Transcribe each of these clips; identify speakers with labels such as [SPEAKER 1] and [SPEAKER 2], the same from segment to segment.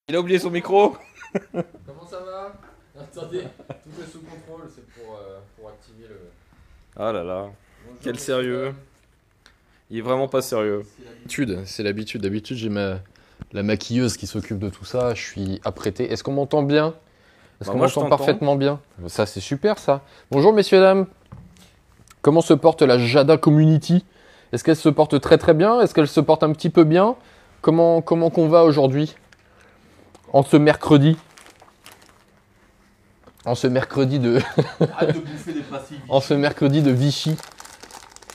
[SPEAKER 1] Il a oublié son micro.
[SPEAKER 2] Comment ça va? Attendez, tout est sous contrôle, c'est pour activer le...
[SPEAKER 1] Ah là là,
[SPEAKER 2] Bonjour,
[SPEAKER 1] quel
[SPEAKER 2] monsieur,
[SPEAKER 1] sérieux.
[SPEAKER 2] madame.
[SPEAKER 1] Il est vraiment pas sérieux.
[SPEAKER 3] C'est l'habitude. D'habitude, j'ai la maquilleuse qui s'occupe de tout ça. Je suis apprêté. Est-ce qu'on m'entend bien? Est-ce qu'on
[SPEAKER 1] moi, je
[SPEAKER 3] m'entend
[SPEAKER 1] t'entends.
[SPEAKER 3] parfaitement bien? Ça, c'est super, ça. Bonjour, messieurs, dames. Comment se porte la Jada Community? Est-ce qu'elle se porte très très bien? Est-ce qu'elle se porte un petit peu bien? Comment qu'on va aujourd'hui? En ce mercredi? En ce mercredi de...
[SPEAKER 4] Hâte de bouffer des pastilles.
[SPEAKER 3] en ce mercredi de Vichy.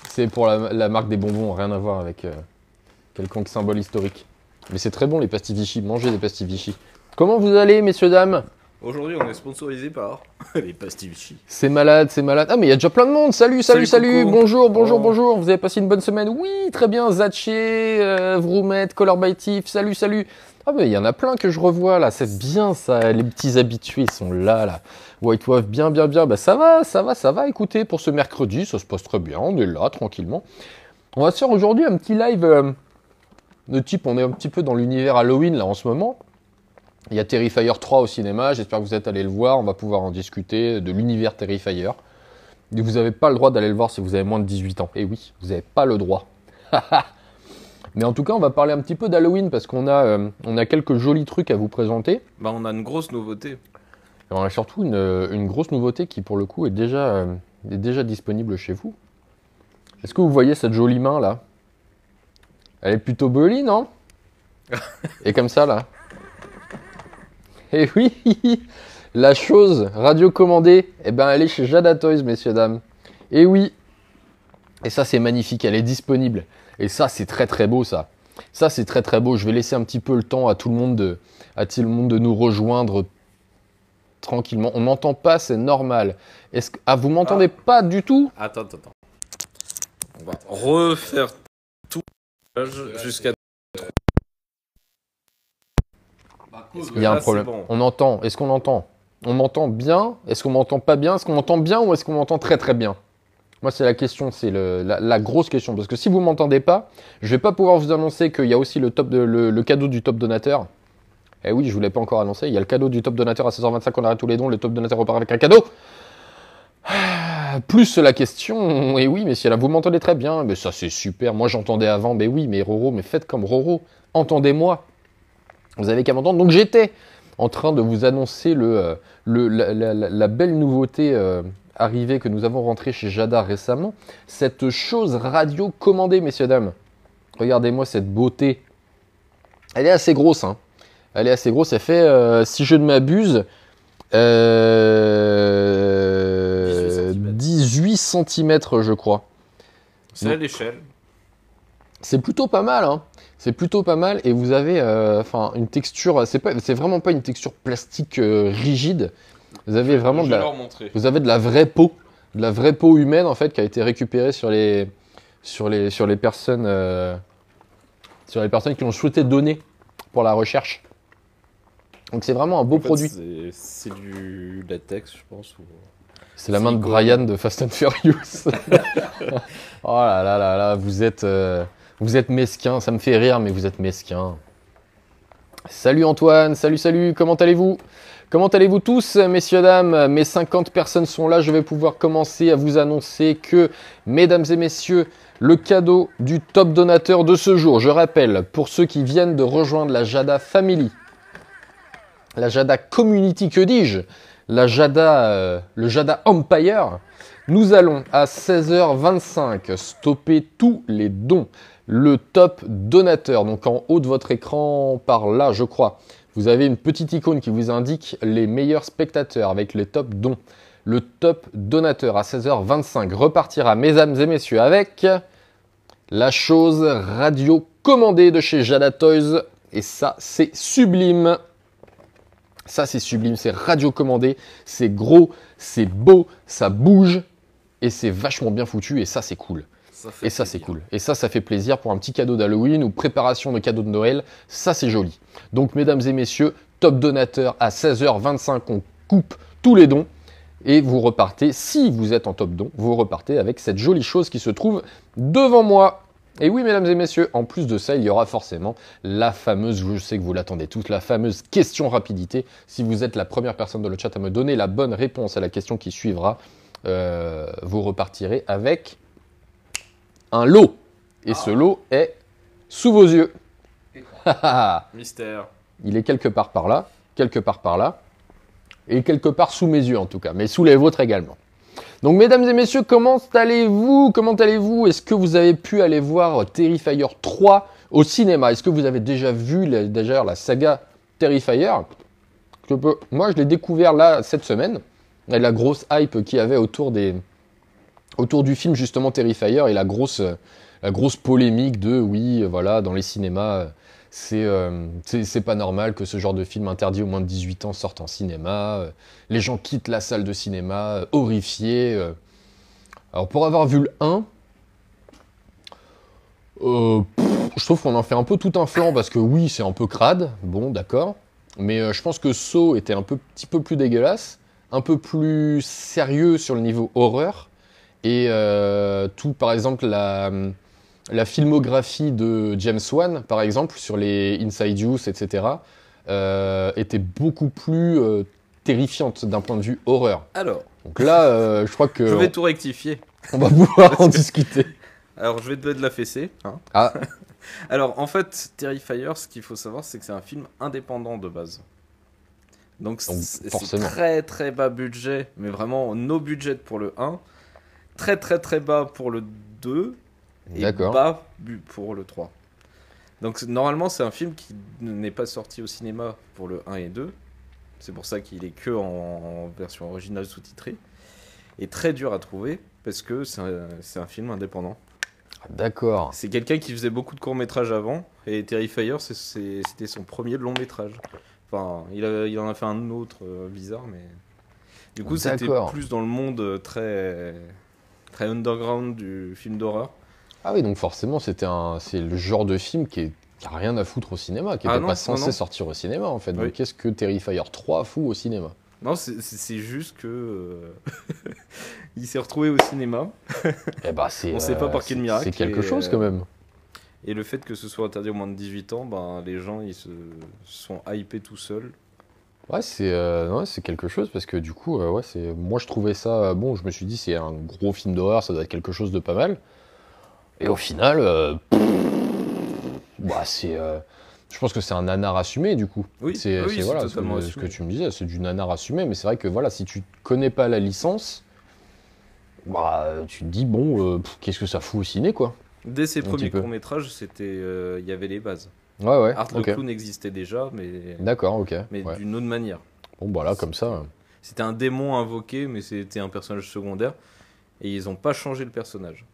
[SPEAKER 3] C'est pour la marque des bonbons, rien à voir avec quelconque symbole historique. Mais c'est très bon les pastilles Vichy, mangez des pastilles Vichy. Comment vous allez, messieurs, dames?
[SPEAKER 1] Aujourd'hui, on est sponsorisé par les pastilles Vichy.
[SPEAKER 3] C'est malade, c'est malade. Ah mais il y a déjà plein de monde. Salut, salut,
[SPEAKER 1] Salut,
[SPEAKER 3] salut.
[SPEAKER 1] coucou.
[SPEAKER 3] Bonjour, bonjour,
[SPEAKER 1] Oh.
[SPEAKER 3] bonjour. Vous avez passé une bonne semaine? Oui, très bien. Zatché, Vroumette, Color by Tiff. Salut, salut. Ah mais il y en a plein que je revois là. C'est bien ça. Les petits habitués ils sont là, là. White Wolf, bien, bien, bien. Bah ça va, ça va, ça va. Écoutez, pour ce mercredi, ça se passe très bien. On est là, tranquillement. On va se faire aujourd'hui un petit live de type, on est un petit peu dans l'univers Halloween là en ce moment. Il y a Terrifier 3 au cinéma, j'espère que vous êtes allés le voir, on va pouvoir en discuter de l'univers Terrifier. Et vous n'avez pas le droit d'aller le voir si vous avez moins de 18 ans. Et oui, vous n'avez pas le droit. Mais en tout cas, on va parler un petit peu d'Halloween parce qu'on a quelques jolis trucs à vous présenter.
[SPEAKER 1] Bah, on a une grosse nouveauté.
[SPEAKER 3] Et on a surtout une grosse nouveauté qui, pour le coup, est déjà disponible chez vous. Est-ce que vous voyez cette jolie main là? Elle est plutôt jolie, non? Et comme ça là. Et oui, la chose radiocommandée, eh ben, elle est chez Jada Toys, messieurs, dames. Et oui, et ça c'est magnifique, elle est disponible. Et ça c'est très très beau ça. Ça c'est très très beau, je vais laisser un petit peu le temps à tout le monde de nous rejoindre tranquillement. On m'entend pas, c'est normal. Vous m'entendez pas du tout?
[SPEAKER 1] Attends. On va refaire tout jusqu'à...
[SPEAKER 4] Bah, cause.
[SPEAKER 3] Il y a un
[SPEAKER 1] là,
[SPEAKER 3] problème.
[SPEAKER 1] c'est bon.
[SPEAKER 3] On entend, est-ce qu'on entend? On m'entend bien? Est-ce qu'on m'entend pas bien? Est-ce qu'on m'entend bien ou est-ce qu'on m'entend très très bien? Moi, c'est la question, c'est la grosse question. Parce que si vous ne m'entendez pas, je ne vais pas pouvoir vous annoncer qu'il y a aussi le cadeau du top donateur. Eh oui, je ne vous l'ai pas encore annoncé. Il y a le cadeau du top donateur à 16h25, on arrête tous les dons. Le top donateur repart avec un cadeau. Plus la question, et oui, mais si là, vous m'entendez très bien, mais ça c'est super. Moi, j'entendais avant, mais oui, mais Roro, mais faites comme Roro. Entendez-moi. Vous avez qu'à m'entendre. Donc, j'étais en train de vous annoncer la belle nouveauté arrivée que nous avons rentrée chez Jada récemment. Cette chose radio commandée, messieurs, dames. Regardez-moi cette beauté. Elle est assez grosse, hein. Elle est assez grosse. Elle fait, si je ne m'abuse, 18 cm, je crois.
[SPEAKER 1] C'est à l'échelle.
[SPEAKER 3] C'est plutôt pas mal, hein. C'est plutôt pas mal et vous avez une texture, c'est vraiment pas une texture plastique rigide. Vous avez vraiment
[SPEAKER 1] Je vais leur montrer.
[SPEAKER 3] vous avez de la vraie peau humaine en fait qui a été récupérée sur les personnes qui ont souhaité donner pour la recherche. Donc c'est vraiment un beau
[SPEAKER 1] En fait,
[SPEAKER 3] produit.
[SPEAKER 1] c'est du latex, je pense.
[SPEAKER 3] C'est la main de
[SPEAKER 1] silicone.
[SPEAKER 3] Brian de Fast and Furious. Oh là là là là, vous êtes mesquin, ça me fait rire, mais vous êtes mesquin. Salut Antoine, salut, comment allez-vous? Comment allez-vous tous, messieurs, dames? Mes 50 personnes sont là, je vais pouvoir commencer à vous annoncer que, mesdames et messieurs, le cadeau du top donateur de ce jour, je rappelle, pour ceux qui viennent de rejoindre la Jada Family, la Jada Community, que dis-je? Le Jada Empire, nous allons à 16h25 stopper tous les dons. Le top donateur, donc en haut de votre écran, par là, je crois, vous avez une petite icône qui vous indique les meilleurs spectateurs avec les top dons. Le top donateur à 16h25 repartira, mesdames et messieurs, avec la chose radio commandée de chez Jada Toys. Et ça, c'est sublime. Ça, c'est sublime, c'est radio-commandé, c'est gros, c'est beau, ça bouge, et c'est vachement bien foutu, et ça, c'est cool. Et ça, c'est cool. Et ça fait plaisir pour un petit cadeau d'Halloween ou préparation de cadeau de Noël. Ça, c'est joli. Donc, mesdames et messieurs, top donateur à 16h25, on coupe tous les dons, et vous repartez, si vous êtes en top don, vous repartez avec cette jolie chose qui se trouve devant moi. Et oui, mesdames et messieurs, en plus de ça, il y aura forcément la fameuse, je sais que vous l'attendez tous, la fameuse question rapidité. Si vous êtes la première personne dans le chat à me donner la bonne réponse à la question qui suivra, vous repartirez avec un lot. Et ce lot est sous vos yeux.
[SPEAKER 1] Mystère.
[SPEAKER 3] Il est quelque part par là, et quelque part sous mes yeux en tout cas, mais sous les vôtres également. Donc mesdames et messieurs, comment allez-vous? Est-ce que vous avez pu aller voir Terrifier 3 au cinéma? Est-ce que vous avez déjà vu la saga Terrifier? Moi je l'ai découvert là cette semaine, avec la grosse hype qu'il y avait autour du film justement Terrifier et la grosse polémique de oui, voilà, dans les cinémas, c'est pas normal que ce genre de film interdit aux moins de 18 ans sorte en cinéma. Les gens quittent la salle de cinéma horrifiés. Alors pour avoir vu le 1, je trouve qu'on en fait un peu tout un flanc parce que oui, c'est un peu crade, bon d'accord. Mais je pense que Saw était petit peu plus dégueulasse, un peu plus sérieux sur le niveau horreur. Et tout, par exemple, la filmographie de James Wan, par exemple, sur les Inside Use, etc., était beaucoup plus terrifiante d'un point de vue horreur.
[SPEAKER 1] Alors,
[SPEAKER 3] Donc là, je crois que
[SPEAKER 1] je vais tout rectifier.
[SPEAKER 3] on va pouvoir en discuter.
[SPEAKER 1] Alors, je vais te mettre la fessée. Hein.
[SPEAKER 3] Ah,
[SPEAKER 1] Alors, en fait, Terrifier, ce qu'il faut savoir, c'est que c'est un film indépendant de base. Donc c'est
[SPEAKER 3] forcément.
[SPEAKER 1] très très bas budget, mais vraiment no budget pour le 1. Très très très bas pour le 2. Et
[SPEAKER 3] d'accord.
[SPEAKER 1] bas pour le 3. Donc normalement, c'est un film qui n'est pas sorti au cinéma pour le 1 et 2. C'est pour ça qu'il est que en version originale sous-titrée. Et très dur à trouver, parce que c'est un film indépendant.
[SPEAKER 3] D'accord.
[SPEAKER 1] C'est quelqu'un qui faisait beaucoup de courts-métrages avant, et Terrifier, c'était son premier long-métrage. Enfin, il en a fait un autre bizarre, mais... Du coup, c'était
[SPEAKER 3] D'accord.
[SPEAKER 1] plus dans le monde très, très underground du film d'horreur.
[SPEAKER 3] Ah oui, donc forcément, c'est le genre de film qui a rien à foutre au cinéma, qui
[SPEAKER 1] Ah
[SPEAKER 3] n'était
[SPEAKER 1] non,
[SPEAKER 3] pas
[SPEAKER 1] non,
[SPEAKER 3] censé
[SPEAKER 1] non.
[SPEAKER 3] sortir au cinéma en fait.
[SPEAKER 1] Oui.
[SPEAKER 3] Donc qu'est-ce que Terrifier 3 fout au cinéma?
[SPEAKER 1] Non, c'est juste que... il s'est retrouvé au cinéma,
[SPEAKER 3] Eh ben, c'est,
[SPEAKER 1] On sait pas par quel miracle,
[SPEAKER 3] c'est quelque
[SPEAKER 1] et,
[SPEAKER 3] chose quand même.
[SPEAKER 1] et le fait que ce soit interdit aux moins de 18 ans, ben, les gens, ils se sont hypés tout seuls.
[SPEAKER 3] Ouais, c'est quelque chose parce que du coup, moi je trouvais ça bon. Je me suis dit, c'est un gros film d'horreur, ça doit être quelque chose de pas mal. Et au final, je pense que c'est un nanar assumé du coup.
[SPEAKER 1] Oui,
[SPEAKER 3] c'est
[SPEAKER 1] oui, c'est
[SPEAKER 3] voilà,
[SPEAKER 1] totalement
[SPEAKER 3] ce que
[SPEAKER 1] assumé.
[SPEAKER 3] tu me disais, c'est du nanar assumé. Mais c'est vrai que voilà, si tu connais pas la licence, tu te dis bon, qu'est-ce que ça fout au ciné quoi.
[SPEAKER 1] Dès ses
[SPEAKER 3] Un petit
[SPEAKER 1] premiers
[SPEAKER 3] peu.
[SPEAKER 1] courts-métrages, il y avait les bases.
[SPEAKER 3] Ouais,
[SPEAKER 1] Art le
[SPEAKER 3] ok.
[SPEAKER 1] Clown existait déjà, mais
[SPEAKER 3] D'accord, ok. Ouais.
[SPEAKER 1] d'une autre manière.
[SPEAKER 3] Bon, bah là, comme ça.
[SPEAKER 1] C'était un démon invoqué, mais c'était un personnage secondaire. Et ils n'ont pas changé le personnage.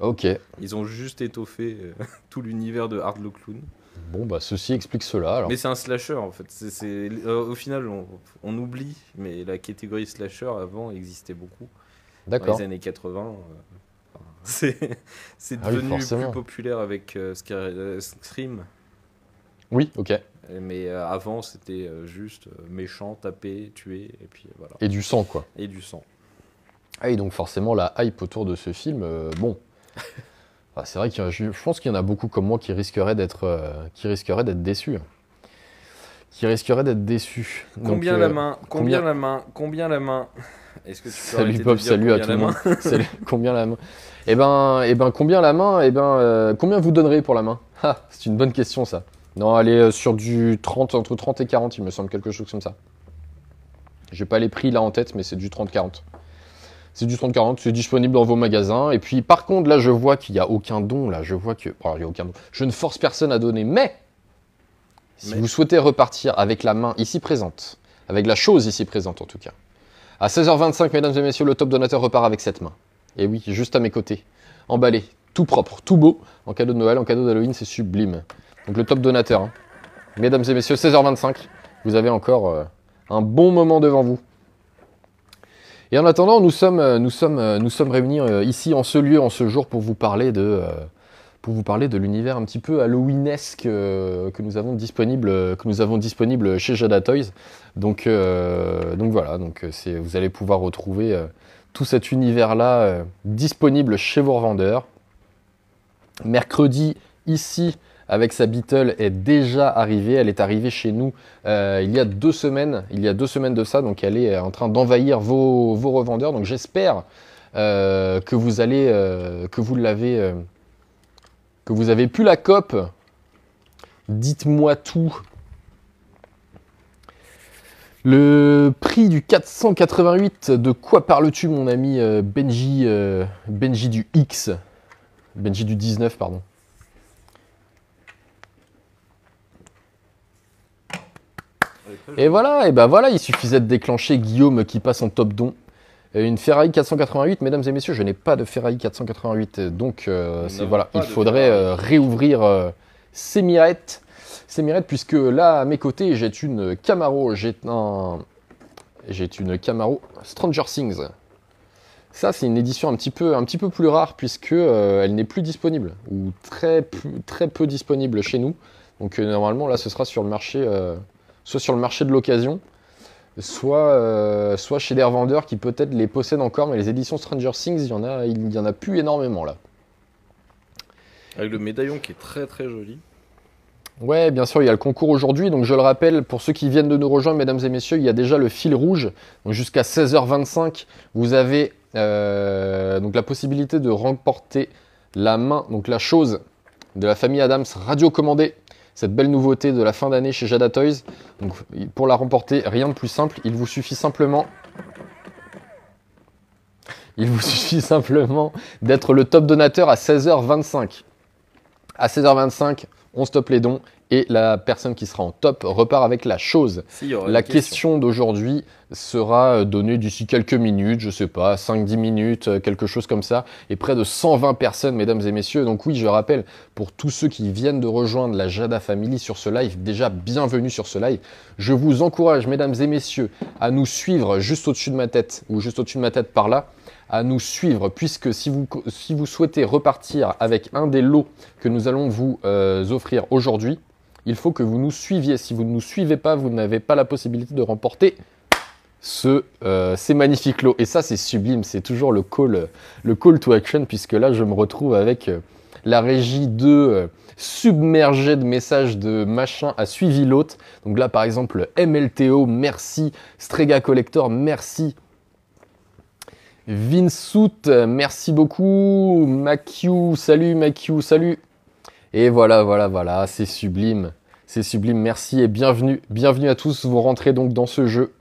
[SPEAKER 3] Ok.
[SPEAKER 1] Ils ont juste étoffé tout l'univers de Art le Clown.
[SPEAKER 3] Bon, bah ceci explique cela alors.
[SPEAKER 1] Mais c'est un slasher en fait. Au final, on oublie, mais la catégorie slasher avant existait beaucoup. Dans
[SPEAKER 3] D'accord.
[SPEAKER 1] les années 80. C'est
[SPEAKER 3] Ah oui,
[SPEAKER 1] devenu
[SPEAKER 3] forcément.
[SPEAKER 1] plus populaire avec Scream.
[SPEAKER 3] Oui, ok.
[SPEAKER 1] Mais avant, c'était juste méchant, taper, tuer, et puis voilà.
[SPEAKER 3] Et du sang quoi.
[SPEAKER 1] Et du sang.
[SPEAKER 3] Ah, et donc forcément, la hype autour de ce film, bon. C'est vrai que je pense qu'il y en a beaucoup comme moi qui risqueraient d'être déçus. Qui risqueraient d'être déçus. Donc,
[SPEAKER 1] Combien la main
[SPEAKER 3] combien-
[SPEAKER 1] Combien la main Est-ce que tu peux
[SPEAKER 3] Salut
[SPEAKER 1] arrêter de
[SPEAKER 3] Pop,
[SPEAKER 1] dire
[SPEAKER 3] salut à
[SPEAKER 1] combien
[SPEAKER 3] tout
[SPEAKER 1] la
[SPEAKER 3] le
[SPEAKER 1] main
[SPEAKER 3] monde. Salut, combien la main? Combien la main? Combien vous donnerez pour la main? Ah, c'est une bonne question ça. Non, elle est sur du 30, entre 30 et 40, il me semble, quelque chose comme ça. J'ai pas les prix là en tête, mais c'est du 30-40. C'est du 30-40, c'est disponible dans vos magasins. Et puis par contre, là, je vois qu'il n'y a aucun don. Là, je vois que. Alors, il y a aucun don. Je ne force personne à donner, mais si vous souhaitez repartir avec la main ici présente, avec la chose ici présente en tout cas, à 16h25, mesdames et messieurs, le top donateur repart avec cette main. Et oui, juste à mes côtés, emballé, tout propre, tout beau, en cadeau de Noël, en cadeau d'Halloween, c'est sublime. Donc le top donateur, hein. Mesdames et messieurs, 16h25, vous avez encore un bon moment devant vous. Et en attendant, nous sommes réunis ici en ce lieu, en ce jour, pour vous parler de l'univers un petit peu halloweenesque que nous avons disponible chez Jada Toys. Donc voilà, vous allez pouvoir retrouver tout cet univers-là disponible chez vos revendeurs. mercredi, ici, avec sa Beetle, est déjà arrivée. Elle est arrivée chez nous il y a 2 semaines. Il y a 2 semaines de ça, donc elle est en train d'envahir vos revendeurs. Donc j'espère que vous avez pu la cope. Dites-moi tout. Le prix du 488, de quoi parles-tu, mon ami Benji, Benji du X, Benji du 19, pardon. Et voilà, et ben voilà, il suffisait de déclencher Guillaume qui passe en top don. Une Ferrari 488, mesdames et messieurs, je n'ai pas de Ferrari 488, donc voilà, il faudrait réouvrir ces mirettes, puisque là, à mes côtés, j'ai une Camaro, j'ai une Camaro Stranger Things. Ça, c'est une édition un petit peu plus rare, puisque elle n'est plus disponible, ou très peu disponible chez nous. Donc normalement, là, ce sera sur le marché, soit sur le marché de l'occasion, soit chez des revendeurs qui peut-être les possèdent encore, mais les éditions Stranger Things, il y en a plus énormément là.
[SPEAKER 1] Avec le médaillon qui est très très joli.
[SPEAKER 3] Ouais, bien sûr, il y a le concours aujourd'hui, donc je le rappelle, pour ceux qui viennent de nous rejoindre, mesdames et messieurs, il y a déjà le fil rouge, donc jusqu'à 16h25, vous avez donc la possibilité de remporter la main, donc la chose de la famille Adams radiocommandée, cette belle nouveauté de la fin d'année chez Jada Toys. Donc pour la remporter, rien de plus simple, il vous suffit simplement d'être le top donateur à 16h25. À 16h25, on stoppe les dons et la personne qui sera en top repart avec la chose. La question d'aujourd'hui sera donnée d'ici quelques minutes, je sais pas, 5-10 minutes, quelque chose comme ça, et près de 120 personnes, mesdames et messieurs. Donc oui, je rappelle, pour tous ceux qui viennent de rejoindre la Jada Family sur ce live, déjà bienvenue sur ce live. Je vous encourage, mesdames et messieurs, à nous suivre juste au-dessus de ma tête, ou juste au-dessus de ma tête par là, à nous suivre, puisque si vous souhaitez repartir avec un des lots que nous allons vous offrir aujourd'hui, il faut que vous nous suiviez. Si vous ne nous suivez pas, vous n'avez pas la possibilité de remporter ces magnifiques lots. Et ça, c'est sublime, c'est toujours le call to action, puisque là, je me retrouve avec la régie 2 submergée de messages de machin à suivi l'autre. Donc là, par exemple, MLTO, merci. Strega Collector, merci. Vinsout, merci beaucoup. Makiu, salut Makiu, salut. Et voilà, c'est sublime, merci et bienvenue à tous. Vous rentrez donc dans ce jeu.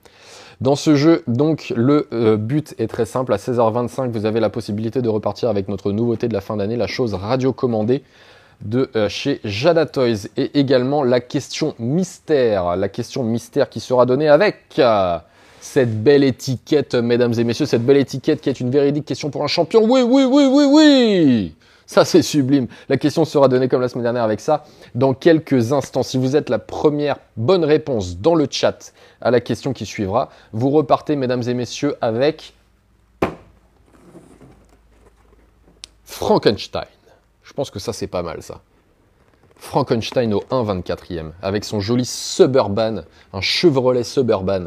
[SPEAKER 3] Donc le but est très simple, à 16h25, vous avez la possibilité de repartir avec notre nouveauté de la fin d'année, la chose radiocommandée de chez Jada Toys, et également la question mystère qui sera donnée avec cette belle étiquette, mesdames et messieurs, cette belle étiquette qui est une véridique question pour un champion. Oui. Ça, c'est sublime. La question sera donnée comme la semaine dernière avec ça dans quelques instants. Si vous êtes la première bonne réponse dans le chat à la question qui suivra, vous repartez, mesdames et messieurs, avec Frankenstein. Je pense que ça, c'est pas mal, ça. Frankenstein au 1,24e, avec son joli Suburban, un Chevrolet Suburban.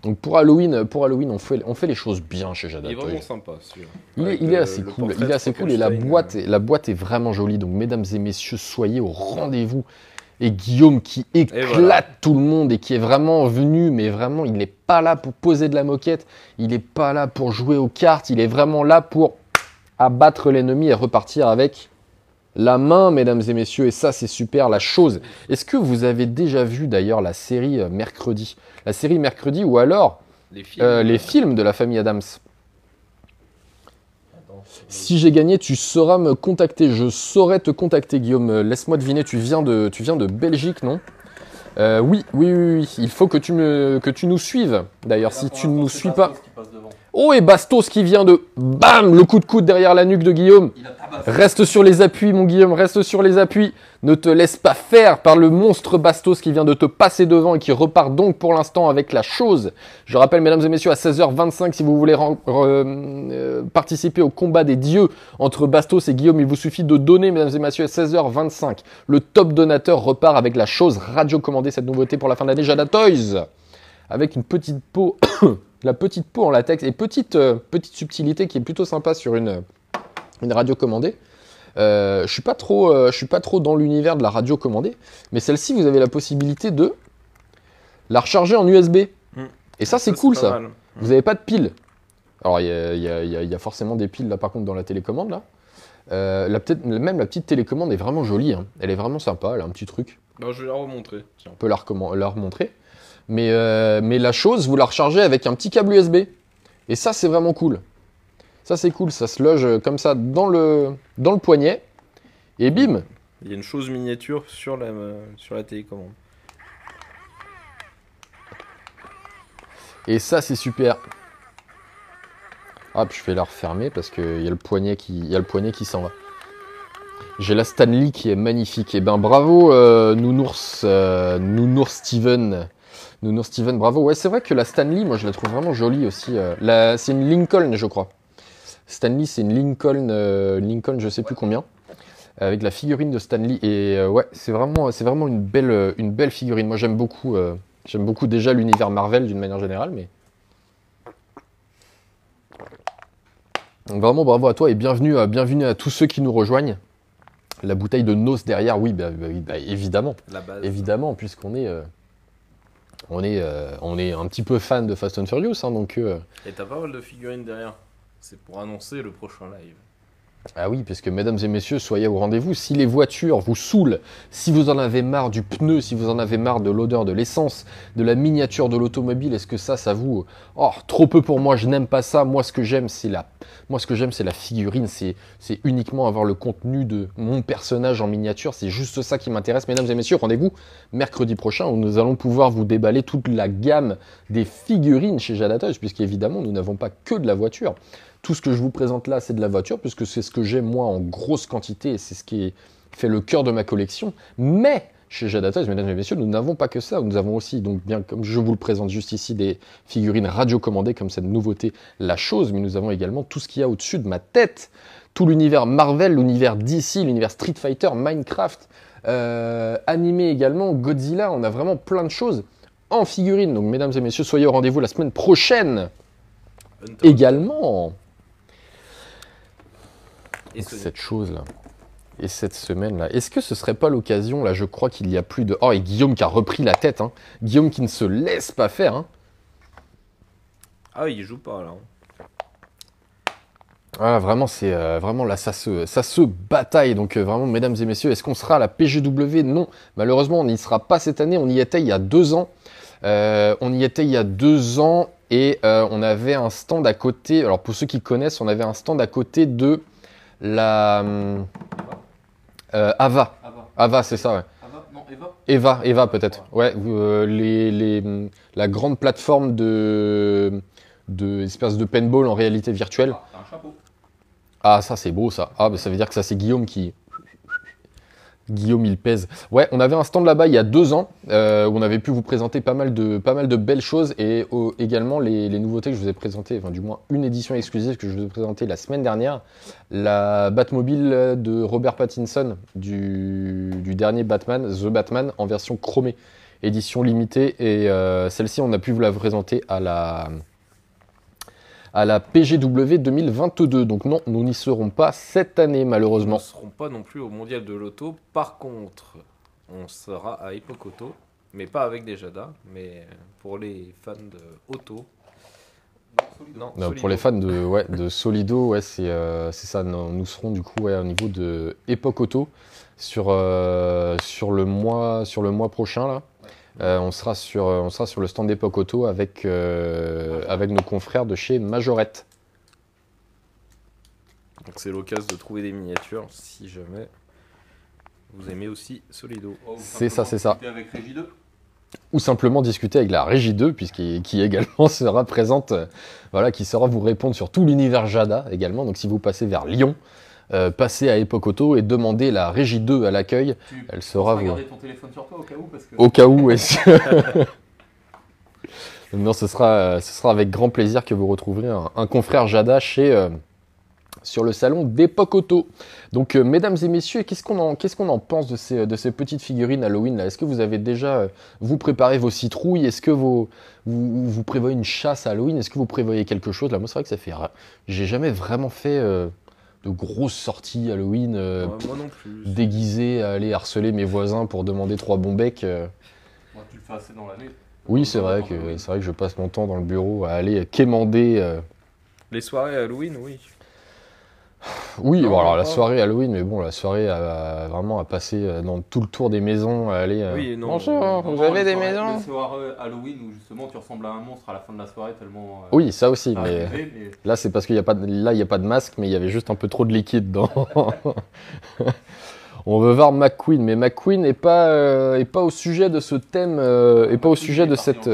[SPEAKER 3] Donc pour Halloween, on fait les choses bien chez Jada Toys.
[SPEAKER 1] Il est vraiment sympa, celui-là.
[SPEAKER 3] Il est assez cool, et la boîte est vraiment jolie. Donc mesdames et messieurs, soyez au rendez-vous. Et Guillaume qui éclate tout le monde et qui est vraiment venu, mais vraiment, il n'est pas là pour poser de la moquette, il n'est pas là pour jouer aux cartes, il est vraiment là pour abattre l'ennemi et repartir avec la main, mesdames et messieurs. Et ça, c'est super, la chose. Est-ce que vous avez déjà vu d'ailleurs la série Mercredi ? La série Mercredi, ou alors les films de la famille Adams. Si j'ai gagné, tu sauras me contacter. Je saurais te contacter, Guillaume. Laisse-moi deviner, tu viens de Belgique, non ? Oui. Il faut que tu nous suives. D'ailleurs, si tu ne nous suis pas... Oh, et Bastos qui vient de... Bam ! Le coup de coude derrière la nuque de Guillaume. Reste sur les appuis, mon Guillaume, reste sur les appuis. Ne te laisse pas faire par le monstre Bastos qui vient de te passer devant et qui repart donc pour l'instant avec la chose. Je rappelle, mesdames et messieurs, à 16h25, si vous voulez participer au combat des dieux entre Bastos et Guillaume, il vous suffit de donner, mesdames et messieurs, à 16h25. Le top donateur repart avec la chose radiocommandée, cette nouveauté pour la fin d'année Jada Toys. Avec une petite peau... La petite peau en latex et petite subtilité qui est plutôt sympa sur une radio commandée. Je suis pas trop dans l'univers de la radio commandée, mais celle-ci, vous avez la possibilité de la recharger en USB. Et ça, c'est cool,
[SPEAKER 1] pas
[SPEAKER 3] ça.
[SPEAKER 1] mal.
[SPEAKER 3] Vous n'avez pas de piles. Alors, il y a forcément des piles, là, par contre, dans la télécommande, là. Même la petite télécommande est vraiment jolie, hein. Elle est vraiment sympa, elle a un petit truc.
[SPEAKER 1] Bah, je vais la remontrer. Tiens.
[SPEAKER 3] On peut la remontrer. Mais la chose, vous la rechargez avec un petit câble USB. Et ça, c'est vraiment cool. Ça, c'est cool. Ça se loge comme ça dans le poignet. Et bim.
[SPEAKER 1] Il y a une chose miniature sur la télécommande.
[SPEAKER 3] Et ça, c'est super. Hop, je vais la refermer parce qu'il y a le poignet qui s'en va. J'ai la Stanley qui est magnifique. Et ben bravo Nounours Steven. Nounours Steven, bravo. Ouais, c'est vrai que la Stanley, moi je la trouve vraiment jolie aussi. C'est une Lincoln, je crois. Stanley, c'est une Lincoln, je sais plus combien. Avec la figurine de Stanley. Et ouais, c'est vraiment une belle figurine. Moi j'aime beaucoup déjà l'univers Marvel d'une manière générale, mais. Donc vraiment bravo à toi et bienvenue à tous ceux qui nous rejoignent. La bouteille de Nos derrière, oui, évidemment.
[SPEAKER 1] La base.
[SPEAKER 3] Évidemment, puisqu'on est, on est un petit peu fan de Fast and Furious. Hein, donc,
[SPEAKER 1] Et t'as pas mal de figurines derrière. C'est pour annoncer le prochain live.
[SPEAKER 3] Ah oui, parce que mesdames et messieurs, soyez au rendez-vous. Si les voitures vous saoulent, si vous en avez marre du pneu, si vous en avez marre de l'odeur de l'essence, de la miniature de l'automobile, est-ce que ça vous... Oh, trop peu pour moi, je n'aime pas ça. Moi, ce que j'aime, c'est la figurine. C'est uniquement avoir le contenu de mon personnage en miniature. C'est juste ça qui m'intéresse. Mesdames et messieurs, rendez-vous mercredi prochain où nous allons pouvoir vous déballer toute la gamme des figurines chez Jada Toys, puisqu'évidemment, nous n'avons pas que de la voiture. Tout ce que je vous présente là, c'est de la voiture, puisque c'est ce que j'ai moi en grosse quantité, et c'est ce qui fait le cœur de ma collection. Mais chez Jada Toys, mesdames et messieurs, nous n'avons pas que ça. Nous avons aussi, donc bien comme je vous le présente juste ici, des figurines radiocommandées, comme cette nouveauté, la chose. Mais nous avons également tout ce qu'il y a au-dessus de ma tête. Tout l'univers Marvel, l'univers DC, l'univers Street Fighter, Minecraft, animé également, Godzilla. On a vraiment plein de choses en figurines. Donc mesdames et messieurs, soyez au rendez-vous la semaine prochaine.
[SPEAKER 1] Hunter.
[SPEAKER 3] Également.
[SPEAKER 1] Et Sonic.
[SPEAKER 3] Cette chose-là. Et cette semaine-là. Est-ce que ce serait pas l'occasion, là, je crois qu'il y a plus de... Oh, et Guillaume qui a repris la tête, hein. Guillaume qui ne se laisse pas faire, hein.
[SPEAKER 1] Ah, il joue pas là.
[SPEAKER 3] Ah, vraiment, c'est vraiment là, ça se bataille. Donc, vraiment, mesdames et messieurs, est-ce qu'on sera à la PGW? Non. Malheureusement, on n'y sera pas cette année. On y était il y a 2 ans. Et on avait un stand à côté. Alors, pour ceux qui connaissent, on avait un stand à côté de la Ava. Ava, c'est ça, ouais.
[SPEAKER 4] Ava? Non, Eva?
[SPEAKER 3] Eva peut-être. Ouais, la grande plateforme espèce de paintball en réalité virtuelle.
[SPEAKER 4] Ah, t'as un chapeau.
[SPEAKER 3] Ah, ça c'est beau ça. Ah, bah, ça veut dire que ça c'est Guillaume qui... Guillaume, il pèse. Ouais, on avait un stand là-bas il y a 2 ans où on avait pu vous présenter pas mal de belles choses et également les nouveautés que je vous ai présentées, enfin du moins une édition exclusive que je vous ai présentée la semaine dernière, la Batmobile de Robert Pattinson du dernier Batman, The Batman, en version chromée, édition limitée et celle-ci on a pu vous la présenter à la PGW 2022. Donc non, nous n'y serons pas cette année
[SPEAKER 1] Nous
[SPEAKER 3] malheureusement.
[SPEAKER 1] ne serons pas non plus au Mondial de l'Auto. Par contre, on sera à Epoch Auto, mais pas avec des Jada, mais pour les fans de Auto. Non,
[SPEAKER 3] Non,
[SPEAKER 1] Solido.
[SPEAKER 3] pour les fans de Solido, ouais, c'est ça. Nous serons du coup au niveau de Epoch Auto sur le mois prochain là. On sera sur le stand d'Epoch Auto avec nos confrères de chez Majorette.
[SPEAKER 1] Donc c'est l'occasion de trouver des miniatures si jamais vous aimez aussi Solido.
[SPEAKER 4] Oh, ou
[SPEAKER 3] C'est ça,
[SPEAKER 4] simplement
[SPEAKER 3] c'est ça.
[SPEAKER 4] discuter avec Régie 2.
[SPEAKER 3] Ou simplement discuter avec la Régie 2, qui également sera présente, qui saura vous répondre sur tout l'univers Jada également. Donc si vous passez vers Lyon, passez à Epoch Auto et demandez la Régie 2 à l'accueil. Elle saura vous...
[SPEAKER 4] garder ton téléphone sur toi au cas où parce que...
[SPEAKER 3] Au cas où, non, ce sera avec grand plaisir que vous retrouverez un confrère Jada sur le salon d'Epoch Auto. Donc, mesdames et messieurs, qu'est-ce qu'on en pense de ces petites figurines Halloween là? Est-ce que vous avez déjà vous préparé vos citrouilles? Est-ce que vous prévoyez une chasse à Halloween? Est-ce que vous prévoyez quelque chose là? Moi, c'est vrai que ça fait... J'ai jamais vraiment fait grosses sorties Halloween,
[SPEAKER 1] Moi non plus.
[SPEAKER 3] déguisées, à aller harceler mes voisins pour demander 3 bons becs.
[SPEAKER 4] Moi, tu le fais assez dans l'année.
[SPEAKER 3] Oui, c'est vrai que je passe mon temps dans le bureau à aller quémander.
[SPEAKER 1] Les soirées Halloween, oui.
[SPEAKER 3] Oui,
[SPEAKER 1] Non,
[SPEAKER 3] bon, alors
[SPEAKER 1] pas.
[SPEAKER 3] la soirée Halloween, mais bon, la soirée vraiment à passer dans tout le tour des maisons, à aller.
[SPEAKER 1] Oui, non.
[SPEAKER 3] Bonjour, vous avez des maisons?
[SPEAKER 4] Les soirées Halloween où justement tu ressembles à un monstre à la fin de la soirée tellement.
[SPEAKER 3] Oui, ça aussi,
[SPEAKER 4] ça
[SPEAKER 3] mais
[SPEAKER 4] arrivait, mais
[SPEAKER 3] là c'est parce qu'il n'y a pas de... là il y a pas de masque, mais il y avait juste un peu trop de liquide dedans. On veut voir McQueen, mais McQueen n'est pas au sujet de ce thème, et pas au sujet de cette.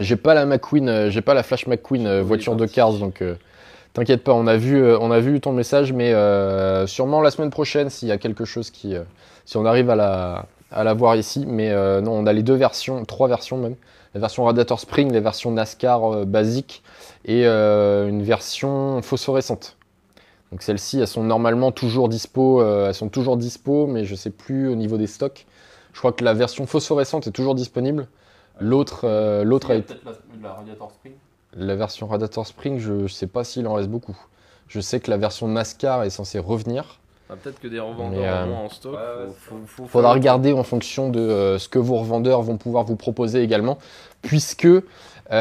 [SPEAKER 3] J'ai pas la McQueen, j'ai pas la Flash McQueen voiture de Cars, donc t'inquiète pas, on a vu ton message, mais sûrement la semaine prochaine s'il y a quelque chose qui, si on arrive à la voir ici, mais non, on a les 3 versions même, la version Radiator Spring, la version NASCAR basique et une version phosphorescente. Donc celles-ci, elles sont normalement toujours dispo, mais je sais plus au niveau des stocks. Je crois que la version phosphorescente est toujours disponible. L'autre a été...
[SPEAKER 4] peut-être la Radiator Spring.
[SPEAKER 3] La version Radiator Spring, je sais pas s'il en reste beaucoup. Je sais que la version NASCAR est censée revenir.
[SPEAKER 1] Peut-être que des revendeurs moins en stock.
[SPEAKER 3] Faudra regarder en fonction de ce que vos revendeurs vont pouvoir vous proposer également, puisque on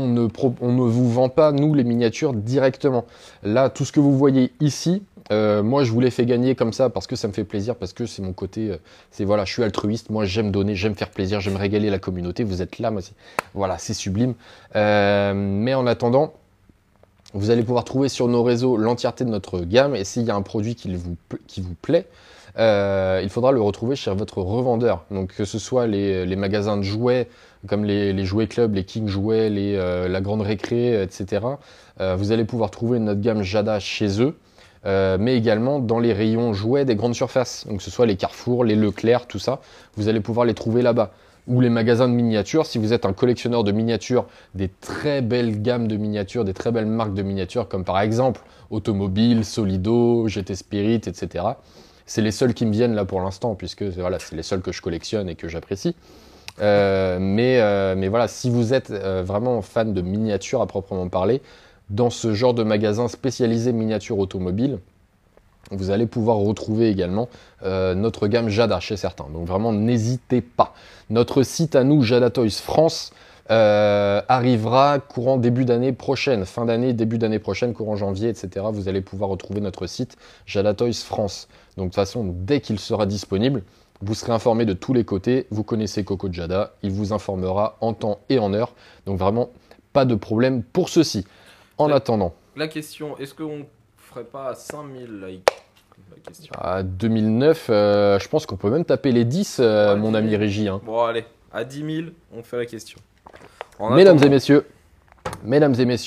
[SPEAKER 3] ne vous vend pas, nous, les miniatures directement. Là, tout ce que vous voyez ici, moi, je vous l'ai fait gagner comme ça parce que ça me fait plaisir, parce que c'est mon côté, voilà, je suis altruiste, moi, j'aime donner, j'aime faire plaisir, j'aime régaler la communauté. Vous êtes là, moi, voilà, c'est sublime. Mais en attendant, vous allez pouvoir trouver sur nos réseaux l'entièreté de notre gamme, et s'il y a un produit qui vous plaît, il faudra le retrouver chez votre revendeur. Donc que ce soit les magasins de jouets, comme les jouets club, les King Jouets, la Grande Récré, etc. Vous allez pouvoir trouver notre gamme Jada chez eux, mais également dans les rayons jouets des grandes surfaces. Donc que ce soit les Carrefour, les Leclerc, tout ça, vous allez pouvoir les trouver là-bas. Ou les magasins de miniatures, si vous êtes un collectionneur de miniatures, des très belles gammes de miniatures, des très belles marques de miniatures, comme par exemple Automobile, Solido, GT Spirit, etc. C'est les seuls qui me viennent là pour l'instant, puisque voilà, c'est les seuls que je collectionne et que j'apprécie. Mais voilà, si vous êtes vraiment fan de miniatures à proprement parler, dans ce genre de magasin spécialisé miniatures automobiles, vous allez pouvoir retrouver également notre gamme Jada chez certains. Donc vraiment, n'hésitez pas. Notre site à nous, Jada Toys France, arrivera courant début d'année prochaine, fin d'année, début d'année prochaine, courant janvier, etc. Vous allez pouvoir retrouver notre site Jada Toys France. Donc de toute façon, dès qu'il sera disponible, vous serez informé de tous les côtés. Vous connaissez Coco Jada, il vous informera en temps et en heure. Donc vraiment, pas de problème pour ceci. En attendant...
[SPEAKER 1] La question, est-ce qu'on ferait pas à 5000 likes? La question.
[SPEAKER 3] À 2009, je pense qu'on peut même taper les 10, mon ami Régie. Hein.
[SPEAKER 1] Bon, allez, à 10 000, on fait la question.
[SPEAKER 3] Mesdames et messieurs,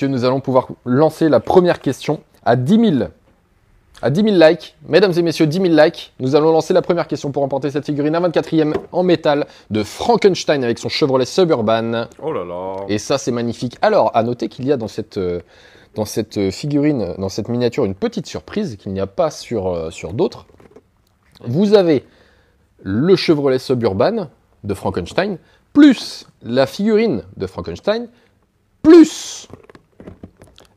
[SPEAKER 3] nous allons pouvoir lancer la première question à 10 000. À 10 000 likes, mesdames et messieurs, 10 000 likes, nous allons lancer la première question pour remporter cette figurine à 24e en métal de Frankenstein avec son Chevrolet Suburban.
[SPEAKER 1] Oh là là.
[SPEAKER 3] Et ça, c'est magnifique. Alors, à noter qu'il y a dans cette figurine, dans cette miniature, une petite surprise qu'il n'y a pas sur d'autres. Vous avez le Chevrolet Suburban de Frankenstein, plus la figurine de Frankenstein, plus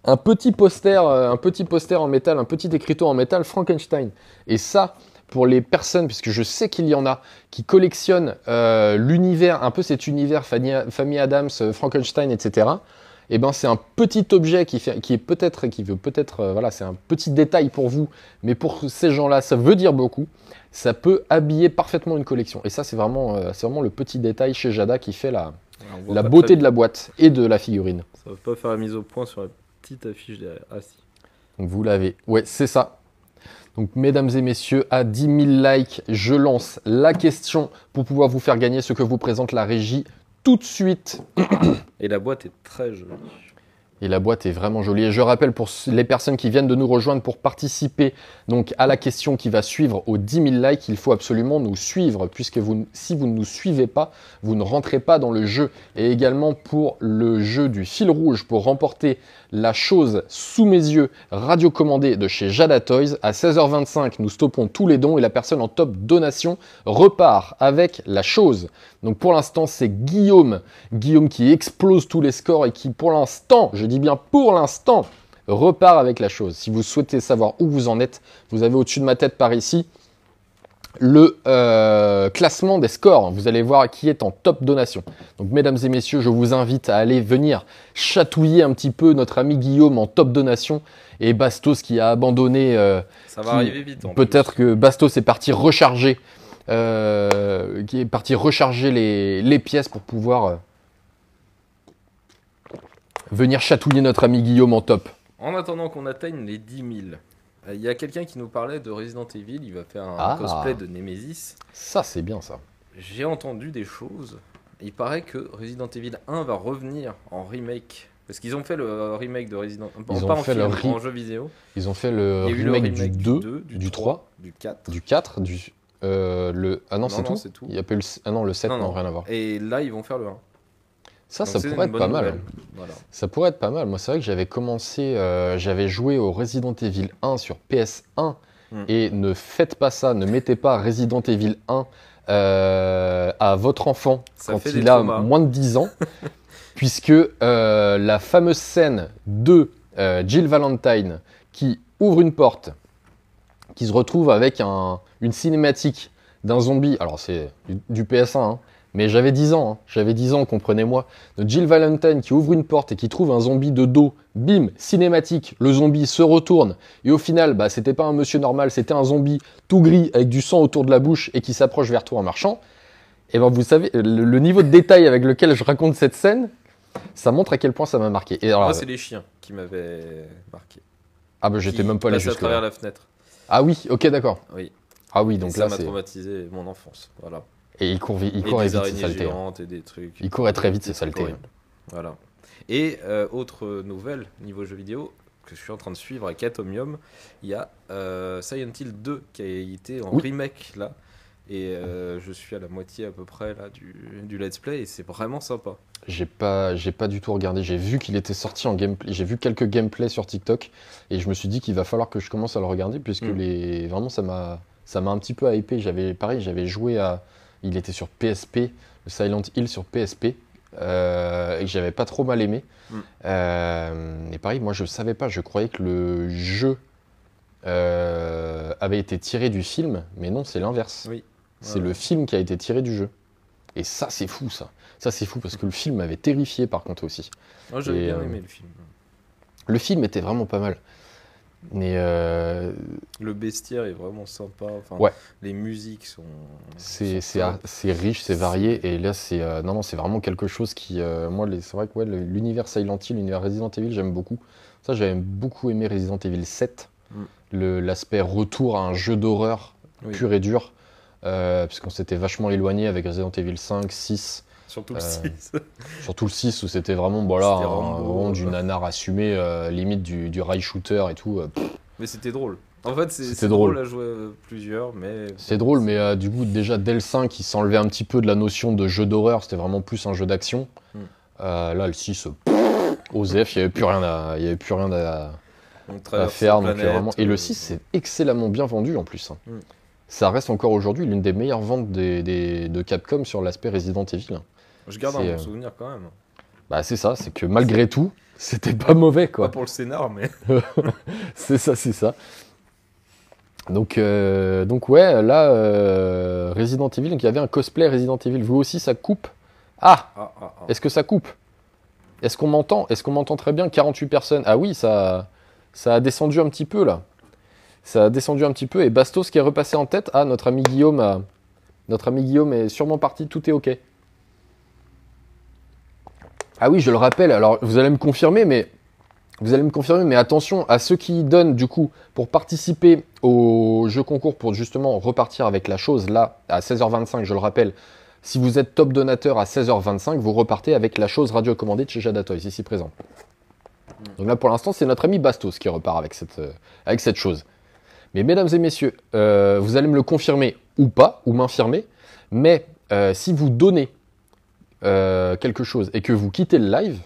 [SPEAKER 3] un petit poster en métal, un petit écriteau en métal Frankenstein. Et ça, pour les personnes, puisque je sais qu'il y en a qui collectionnent l'univers, un peu cet univers Famille Adams, Frankenstein, etc. Eh ben, c'est un petit objet voilà, c'est un petit détail pour vous, mais pour ces gens-là, ça veut dire beaucoup. Ça peut habiller parfaitement une collection. Et ça, c'est vraiment le petit détail chez Jada qui fait la beauté de la boîte et de la figurine.
[SPEAKER 1] Ça va pas faire la mise au point sur la petite affiche derrière. Ah si.
[SPEAKER 3] Donc vous l'avez. Ouais, c'est ça. Donc mesdames et messieurs, à 10 000 likes, je lance la question pour pouvoir vous faire gagner ce que vous présente la régie tout de suite.
[SPEAKER 1] Et la boîte est très jolie.
[SPEAKER 3] Et la boîte est vraiment jolie. Et je rappelle pour les personnes qui viennent de nous rejoindre pour participer donc à la question qui va suivre aux 10 000 likes, il faut absolument nous suivre, puisque si vous ne nous suivez pas, vous ne rentrez pas dans le jeu. Et également pour le jeu du fil rouge, pour remporter la chose sous mes yeux radiocommandée de chez Jada Toys, à 16h25, nous stoppons tous les dons et la personne en top donation repart avec la chose. Donc pour l'instant, c'est Guillaume qui explose tous les scores et qui pour l'instant, je dis bien pour l'instant, repart avec la chose. Si vous souhaitez savoir où vous en êtes, vous avez au-dessus de ma tête par ici le classement des scores. Vous allez voir qui est en top donation. Donc mesdames et messieurs, je vous invite à aller venir chatouiller un petit peu notre ami Guillaume en top donation et Bastos qui a abandonné.
[SPEAKER 1] Ça va arriver vite.
[SPEAKER 3] Peut-être que Bastos est parti recharger, les pièces pour pouvoir venir chatouiller notre ami Guillaume en top.
[SPEAKER 1] En attendant qu'on atteigne les 10 000. Il y a quelqu'un qui nous parlait de Resident Evil, il va faire un cosplay de Nemesis.
[SPEAKER 3] Ça, c'est bien ça.
[SPEAKER 1] J'ai entendu des choses. Il paraît que Resident Evil 1 va revenir en remake. Parce qu'ils ont fait le remake de Resident Evil. Pas en film, en jeu vidéo.
[SPEAKER 3] Ils ont fait le remake du 2, du 3,
[SPEAKER 1] du 4.
[SPEAKER 3] Du 4, Ah non, c'est tout. Il y a pas eu le 7, non, rien à voir.
[SPEAKER 1] Et là, ils vont faire le 1.
[SPEAKER 3] Ça pourrait être pas mal.
[SPEAKER 1] Voilà.
[SPEAKER 3] Ça pourrait être pas mal. Moi, c'est vrai que j'avais commencé, j'avais joué au Resident Evil 1 sur PS1 et ne faites pas ça, ne mettez pas Resident Evil 1 à votre enfant quand il a moins de 10 ans, puisque la fameuse scène de Jill Valentine qui ouvre une porte, qui se retrouve avec une cinématique d'un zombie, alors c'est du PS1, hein, mais j'avais 10 ans, comprenez-moi. De Jill Valentine qui ouvre une porte et qui trouve un zombie de dos, bim, cinématique, le zombie se retourne, et au final, c'était pas un monsieur normal, c'était un zombie tout gris avec du sang autour de la bouche et qui s'approche vers toi en marchant. Et vous savez, le niveau de détail avec lequel je raconte cette scène, ça montre à quel point ça m'a marqué. Et alors,
[SPEAKER 1] moi, c'est les chiens qui m'avaient marqué.
[SPEAKER 3] Ah j'étais même pas allé jusque-là.
[SPEAKER 1] À travers la fenêtre.
[SPEAKER 3] Ah oui, ok, d'accord.
[SPEAKER 1] Oui.
[SPEAKER 3] Ah oui, donc
[SPEAKER 1] et
[SPEAKER 3] là,
[SPEAKER 1] ça m'a traumatisé mon enfance, voilà.
[SPEAKER 3] Et il courait vite, ces saletés.
[SPEAKER 1] Et des trucs.
[SPEAKER 3] Il courait très vite, ces saletés.
[SPEAKER 1] Voilà. Et autre nouvelle, niveau jeu vidéo, que je suis en train de suivre avec Atomium, il y a Silent Hill 2 qui a été en remake, là. Et je suis à la moitié à peu près là, du let's play, et c'est vraiment sympa.
[SPEAKER 3] J'ai pas du tout regardé. J'ai vu qu'il était sorti en gameplay. J'ai vu quelques gameplays sur TikTok, et je me suis dit qu'il va falloir que je commence à le regarder, puisque vraiment ça m'a un petit peu hypé. J'avais joué à... Il était sur PSP, le Silent Hill sur PSP, et que j'avais pas trop mal aimé. Et pareil, moi je savais pas, je croyais que le jeu avait été tiré du film, mais non, c'est l'inverse.
[SPEAKER 1] Oui.
[SPEAKER 3] C'est le film qui a été tiré du jeu. Et ça, c'est fou, ça. Ça, c'est fou, parce que le film m'avait terrifié, par contre, aussi.
[SPEAKER 1] Moi, j'avais bien aimé le film.
[SPEAKER 3] Le film était vraiment pas mal. Mais
[SPEAKER 1] le bestiaire est vraiment sympa. Enfin, les musiques sont.
[SPEAKER 3] C'est riche, c'est varié, et là c'est c'est vraiment quelque chose qui moi c'est vrai que l'univers Silent Hill, l'univers Resident Evil, j'aime beaucoup. Ça, j'avais beaucoup aimé Resident Evil 7, l'aspect retour à un jeu d'horreur pur et dur, puisqu'on s'était vachement éloigné avec Resident Evil 5, 6.
[SPEAKER 1] Surtout le 6.
[SPEAKER 3] Surtout le 6 où c'était vraiment vraiment du nanar assumé, limite du rail shooter et tout.
[SPEAKER 1] Mais c'était drôle. En fait, c'est drôle à jouer plusieurs, mais...
[SPEAKER 3] C'est drôle, mais du coup, déjà, dès le 5, il s'enlevait un petit peu de la notion de jeu d'horreur, c'était vraiment plus un jeu d'action. Là, le 6, OZEF, il n'y avait plus rien à faire. Donc, vraiment... Et le 6, c'est excellemment bien vendu, en plus. Ça reste encore aujourd'hui l'une des meilleures ventes de Capcom sur l'aspect Resident Evil.
[SPEAKER 1] Je garde un bon souvenir quand même.
[SPEAKER 3] Bah c'est ça, c'est que malgré tout, c'était pas mauvais quoi.
[SPEAKER 1] Pas pour le scénar, mais...
[SPEAKER 3] c'est ça. Donc ouais, là, Resident Evil, donc il y avait un cosplay Resident Evil. Vous aussi, ça coupe. Est-ce que ça coupe? Est-ce qu'on m'entend? Est-ce qu'on m'entend très bien? 48 personnes. Ah oui, ça a descendu un petit peu là. Ça a descendu un petit peu, et Bastos qui est repassé en tête. Ah, notre ami Guillaume est sûrement parti, tout est ok. Ah oui, je le rappelle, alors vous allez me confirmer, mais attention à ceux qui donnent du coup pour participer au jeu concours pour justement repartir avec la chose là à 16h25, je le rappelle. Si vous êtes top donateur à 16h25, vous repartez avec la chose radiocommandée de chez Jada Toys, ici présent. Donc là pour l'instant, c'est notre ami Bastos qui repart avec cette chose. Mais mesdames et messieurs, vous allez me le confirmer ou pas, ou m'infirmer, mais si vous donnez quelque chose et que vous quittez le live,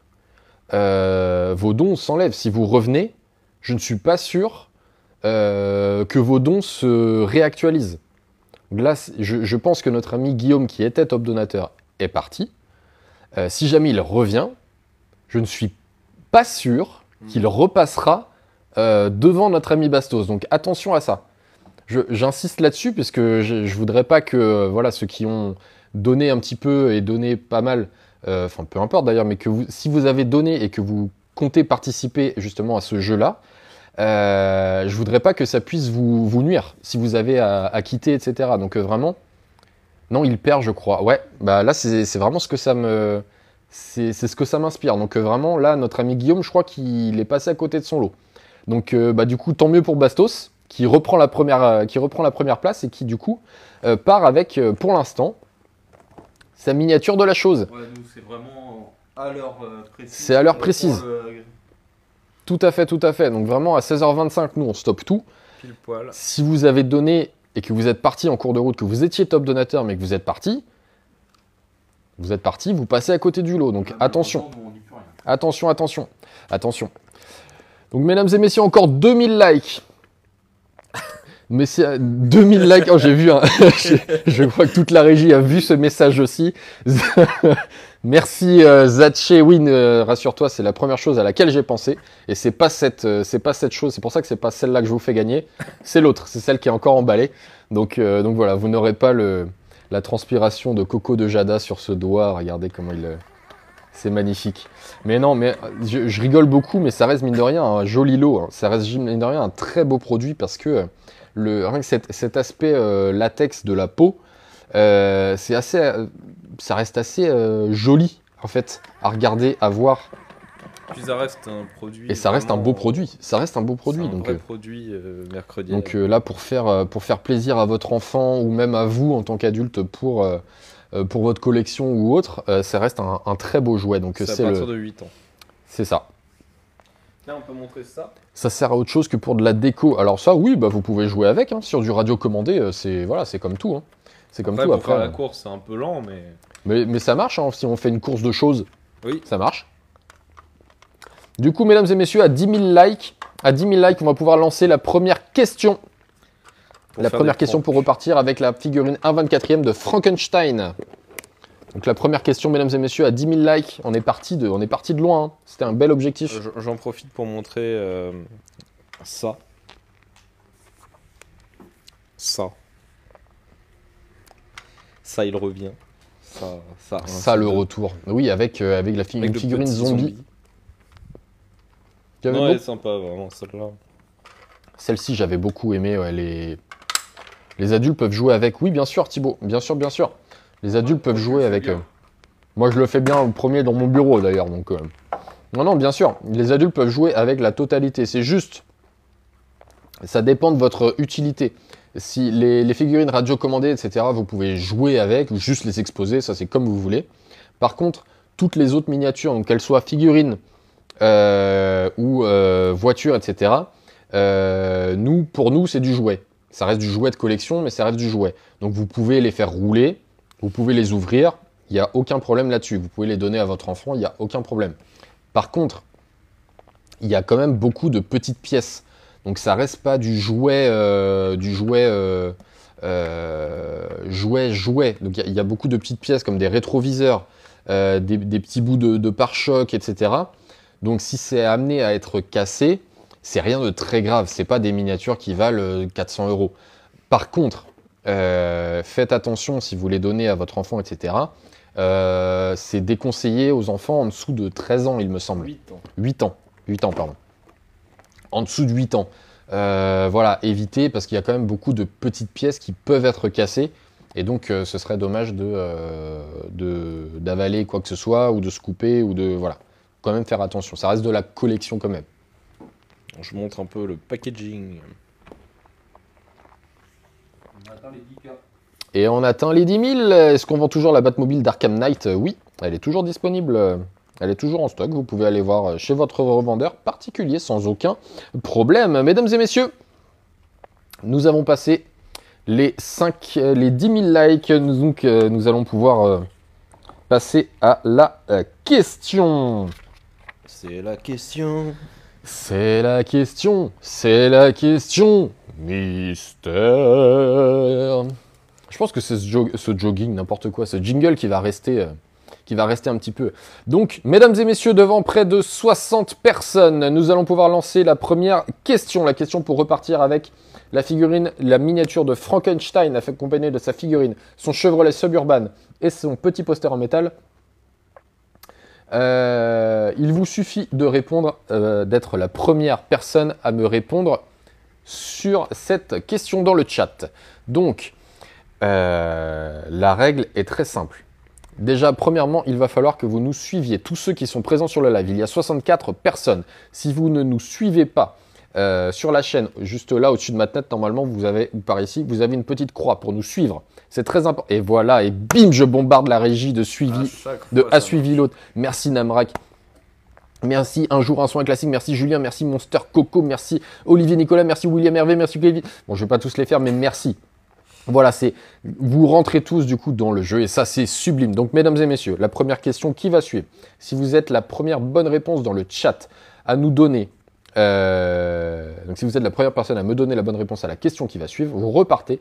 [SPEAKER 3] vos dons s'enlèvent. Si vous revenez, je ne suis pas sûr que vos dons se réactualisent. Donc là, je pense que notre ami Guillaume, qui était top donateur, est parti. Si jamais il revient, je ne suis pas sûr qu'il repassera devant notre ami Bastos. Donc attention à ça. J'insiste là-dessus parce que je voudrais pas que voilà, ceux qui ont donné un petit peu et donné pas mal, enfin peu importe d'ailleurs, mais que si vous avez donné et que vous comptez participer justement à ce jeu-là, je voudrais pas que ça puisse vous nuire si vous avez à quitter, etc. Donc vraiment, non, il perd, je crois. Ouais, bah là c'est vraiment ce que ça me, c'est ce que ça m'inspire. Donc vraiment là, notre ami Guillaume, je crois qu'il est passé à côté de son lot. Donc bah du coup, tant mieux pour Bastos qui reprend la première place et qui du coup part avec pour l'instant sa miniature de la chose.
[SPEAKER 4] Ouais, nous, c'est vraiment à l'heure précise.
[SPEAKER 3] C'est à l'heure précise. Tout à fait, tout à fait. Donc vraiment à 16h25, nous on stoppe tout.
[SPEAKER 1] Pile poil.
[SPEAKER 3] Si vous avez donné et que vous êtes parti en cours de route, que vous étiez top donateur mais que vous êtes parti, vous passez à côté du lot. Donc attention.
[SPEAKER 4] Nous, on dit plus rien.
[SPEAKER 3] Attention, attention, attention. Donc mesdames et messieurs, encore 2000 likes. Mais c'est 2000 likes. Oh, j'ai vu. Je crois que toute la régie a vu ce message aussi. Merci Zatché. Oui, rassure-toi, c'est la première chose à laquelle j'ai pensé. Et c'est pas cette chose. C'est pour ça que c'est pas celle-là que je vous fais gagner. C'est l'autre. C'est celle qui est encore emballée. Donc voilà, vous n'aurez pas la transpiration de Coco de Jada sur ce doigt. Regardez comment c'est magnifique. Mais non, mais je rigole beaucoup, mais ça reste mine de rien un joli lot. Hein. Ça reste mine de rien un très beau produit parce que rien que cet aspect latex de la peau, c'est assez, ça reste assez joli en fait à regarder, à voir.
[SPEAKER 1] Puis ça reste un produit.
[SPEAKER 3] Et ça reste un beau produit. Ça reste un beau produit.
[SPEAKER 1] C'est un
[SPEAKER 3] Donc
[SPEAKER 1] vrai produit mercredi.
[SPEAKER 3] donc là pour faire plaisir à votre enfant ou même à vous en tant qu'adulte pour votre collection ou autre, ça reste un très beau jouet. Donc
[SPEAKER 1] c'est à partir de 8 ans.
[SPEAKER 3] C'est ça.
[SPEAKER 1] Là, on peut montrer ça.
[SPEAKER 3] Ça sert à autre chose que pour de la déco. Alors ça, oui, bah vous pouvez jouer avec. Hein. Sur du radio commandé, c'est comme tout. Hein. C'est comme
[SPEAKER 1] Après,
[SPEAKER 3] tout.
[SPEAKER 1] pour
[SPEAKER 3] Après,
[SPEAKER 1] faire la course, c'est un peu lent, mais...
[SPEAKER 3] mais ça marche. Hein. Si on fait une course de choses,
[SPEAKER 1] Oui.
[SPEAKER 3] ça marche. Du coup, mesdames et messieurs, à 10 000 likes, on va pouvoir lancer la première question. La première question pour repartir avec la figurine 1/24e de Frankenstein. Donc la première question, mesdames et messieurs, à 10 000 likes, on est parti de loin. Hein. C'était un bel objectif.
[SPEAKER 1] J'en profite pour montrer ça. Ça, il revient.
[SPEAKER 3] Ça le retour. Oui, avec une figurine zombie.
[SPEAKER 1] Non, elle est sympa, vraiment, celle-là.
[SPEAKER 3] Celle-ci, j'avais beaucoup aimé. Ouais, les adultes peuvent jouer avec. Oui, bien sûr, Thibaut. Bien sûr, bien sûr. Les adultes peuvent jouer avec. Moi, je le fais bien au premier dans mon bureau, d'ailleurs. Donc, non, bien sûr. Les adultes peuvent jouer avec la totalité. C'est juste. Ça dépend de votre utilité. Si les figurines radiocommandées, etc., vous pouvez jouer avec ou juste les exposer. Ça, c'est comme vous voulez. Par contre, toutes les autres miniatures, donc qu'elles soient figurines ou voitures, etc., pour nous, c'est du jouet. Ça reste du jouet de collection, mais ça reste du jouet. Donc vous pouvez les faire rouler, vous pouvez les ouvrir, il n'y a aucun problème là-dessus. Vous pouvez les donner à votre enfant, il n'y a aucun problème. Par contre, il y a quand même beaucoup de petites pièces. Donc ça reste pas du jouet, jouet. Donc il y a beaucoup de petites pièces comme des rétroviseurs, des petits bouts de pare-choc, etc. Donc si c'est amené à être cassé, c'est rien de très grave, c'est pas des miniatures qui valent 400 €. Par contre, faites attention si vous les donnez à votre enfant, etc. C'est déconseillé aux enfants en dessous de 13 ans, il me semble. 8 ans, pardon. En dessous de 8 ans. Voilà, évitez parce qu'il y a quand même beaucoup de petites pièces qui peuvent être cassées. Et donc, ce serait dommage d'avaler quoi que ce soit ou de se couper ou de... Voilà, quand même faire attention. Ça reste de la collection quand même.
[SPEAKER 1] Je montre un peu le packaging.
[SPEAKER 4] On atteint les 10K.
[SPEAKER 3] Et on atteint les 10 000. Est-ce qu'on vend toujours la Batmobile d'Arkham Knight? Oui, elle est toujours disponible. Elle est toujours en stock. Vous pouvez aller voir chez votre revendeur particulier sans aucun problème. Mesdames et messieurs, nous avons passé les 10 000 likes. Donc, nous allons pouvoir passer à la question.
[SPEAKER 1] C'est la question.
[SPEAKER 3] C'est la question mystère. Je pense que c'est ce jogging, n'importe quoi, ce jingle qui va rester qui va rester un petit peu. Donc, mesdames et messieurs, devant près de 60 personnes, nous allons pouvoir lancer la première question. La question pour repartir avec la figurine, la miniature de Frankenstein, accompagnée de sa figurine, son Chevrolet Suburban et son petit poster en métal. Il vous suffit de répondre, d'être la première personne à me répondre sur cette question dans le chat. Donc, la règle est très simple. Déjà, premièrement, il va falloir que vous nous suiviez. Tous ceux qui sont présents sur le live, il y a 64 personnes. Si vous ne nous suivez pas sur la chaîne, juste là au-dessus de ma tête, normalement, vous avez, ou par ici, vous avez une petite croix pour nous suivre. C'est très important. Et voilà, et bim, je bombarde la régie de suivi, a suivi l'autre. Merci Namrak. Merci Un jour un soin classique, merci Julien, merci Monster Coco, merci Olivier Nicolas, merci William Hervé, merci Kevin. Bon, je vais pas tous les faire, mais merci. Voilà, vous rentrez tous du coup dans le jeu et ça c'est sublime. Donc mesdames et messieurs, la première question qui va suivre. Si vous êtes la première bonne réponse dans le chat à nous donner, donc si vous êtes la première personne à me donner la bonne réponse à la question qui va suivre, vous repartez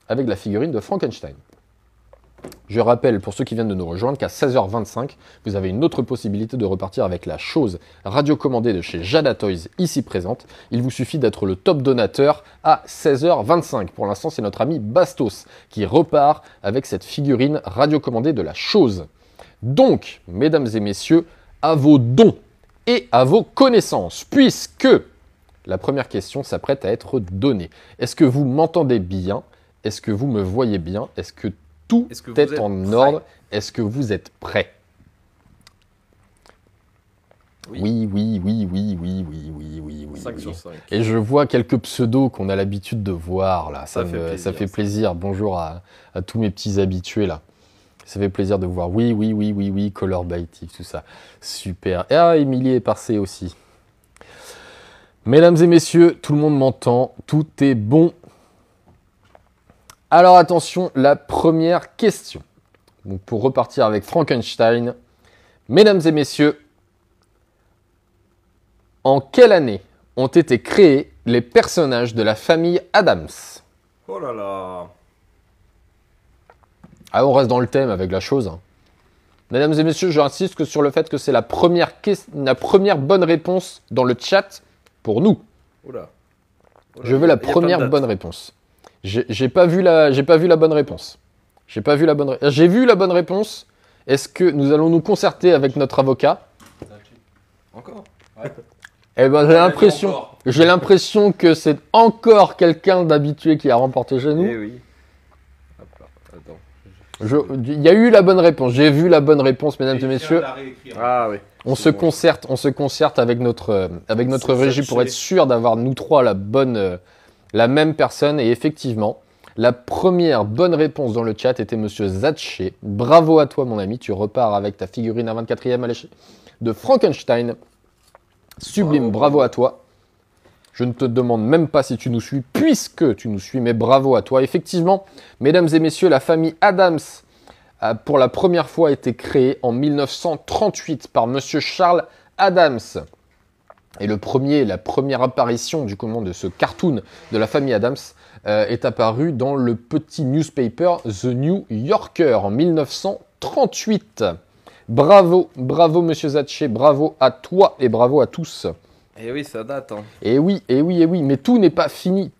[SPEAKER 3] avec la figurine de Frankenstein. Je rappelle pour ceux qui viennent de nous rejoindre qu'à 16h25, vous avez une autre possibilité de repartir avec la chose radiocommandée de chez Jada Toys ici présente. Il vous suffit d'être le top donateur à 16h25. Pour l'instant, c'est notre ami Bastos qui repart avec cette figurine radiocommandée de la chose. Donc, mesdames et messieurs, à vos dons et à vos connaissances, puisque la première question s'apprête à être donnée. Est-ce que vous m'entendez bien? Est-ce que vous me voyez bien? Est-ce que tout est en ordre? Est-ce que vous êtes prêts? Oui.
[SPEAKER 1] 5 sur 5.
[SPEAKER 3] Et je vois quelques pseudos qu'on a l'habitude de voir là. Ça fait plaisir. Bonjour à tous mes petits habitués là. Ça fait plaisir de vous voir. Oui, Color by Tiff, tout ça. Super. Et Émilie est passée aussi. Mesdames et messieurs, tout le monde m'entend. Tout est bon. Alors attention, la première question. Donc pour repartir avec Frankenstein, mesdames et messieurs, en quelle année ont été créés les personnages de la famille Addams?
[SPEAKER 1] Oh là là.
[SPEAKER 3] Ah, on reste dans le thème avec la chose. Mesdames et messieurs, j'insiste sur le fait que c'est la première bonne réponse dans le chat pour nous.
[SPEAKER 1] Oula.
[SPEAKER 3] Je veux la première bonne réponse. J'ai pas vu la bonne réponse. J'ai vu la bonne réponse. Est-ce que nous allons nous concerter avec notre avocat?
[SPEAKER 1] Encore?
[SPEAKER 3] Eh ben j'ai l'impression que c'est encore quelqu'un d'habitué qui a remporté chez nous.
[SPEAKER 1] Eh oui. Attends.
[SPEAKER 3] Il y a eu la bonne réponse. J'ai vu la bonne réponse, mesdames et messieurs.
[SPEAKER 1] Ah oui.
[SPEAKER 3] On se concerte avec notre régie pour être sûr d'avoir nous trois la même personne. Et effectivement, la première bonne réponse dans le chat était Monsieur Zatché. Bravo à toi, mon ami. Tu repars avec ta figurine à 24e à l'échelle de Frankenstein. Sublime, bravo à toi. Je ne te demande même pas si tu nous suis, puisque tu nous suis, mais bravo à toi. Effectivement, mesdames et messieurs, la famille Addams a pour la première fois été créée en 1938 par Monsieur Charles Addams. Et la première apparition du commande de ce cartoon de la famille Addams est apparue dans le petit newspaper The New Yorker en 1938. Bravo, Monsieur Zatché, bravo à toi et bravo à tous.
[SPEAKER 1] Et oui, ça date. Hein.
[SPEAKER 3] Et oui, mais tout n'est pas fini,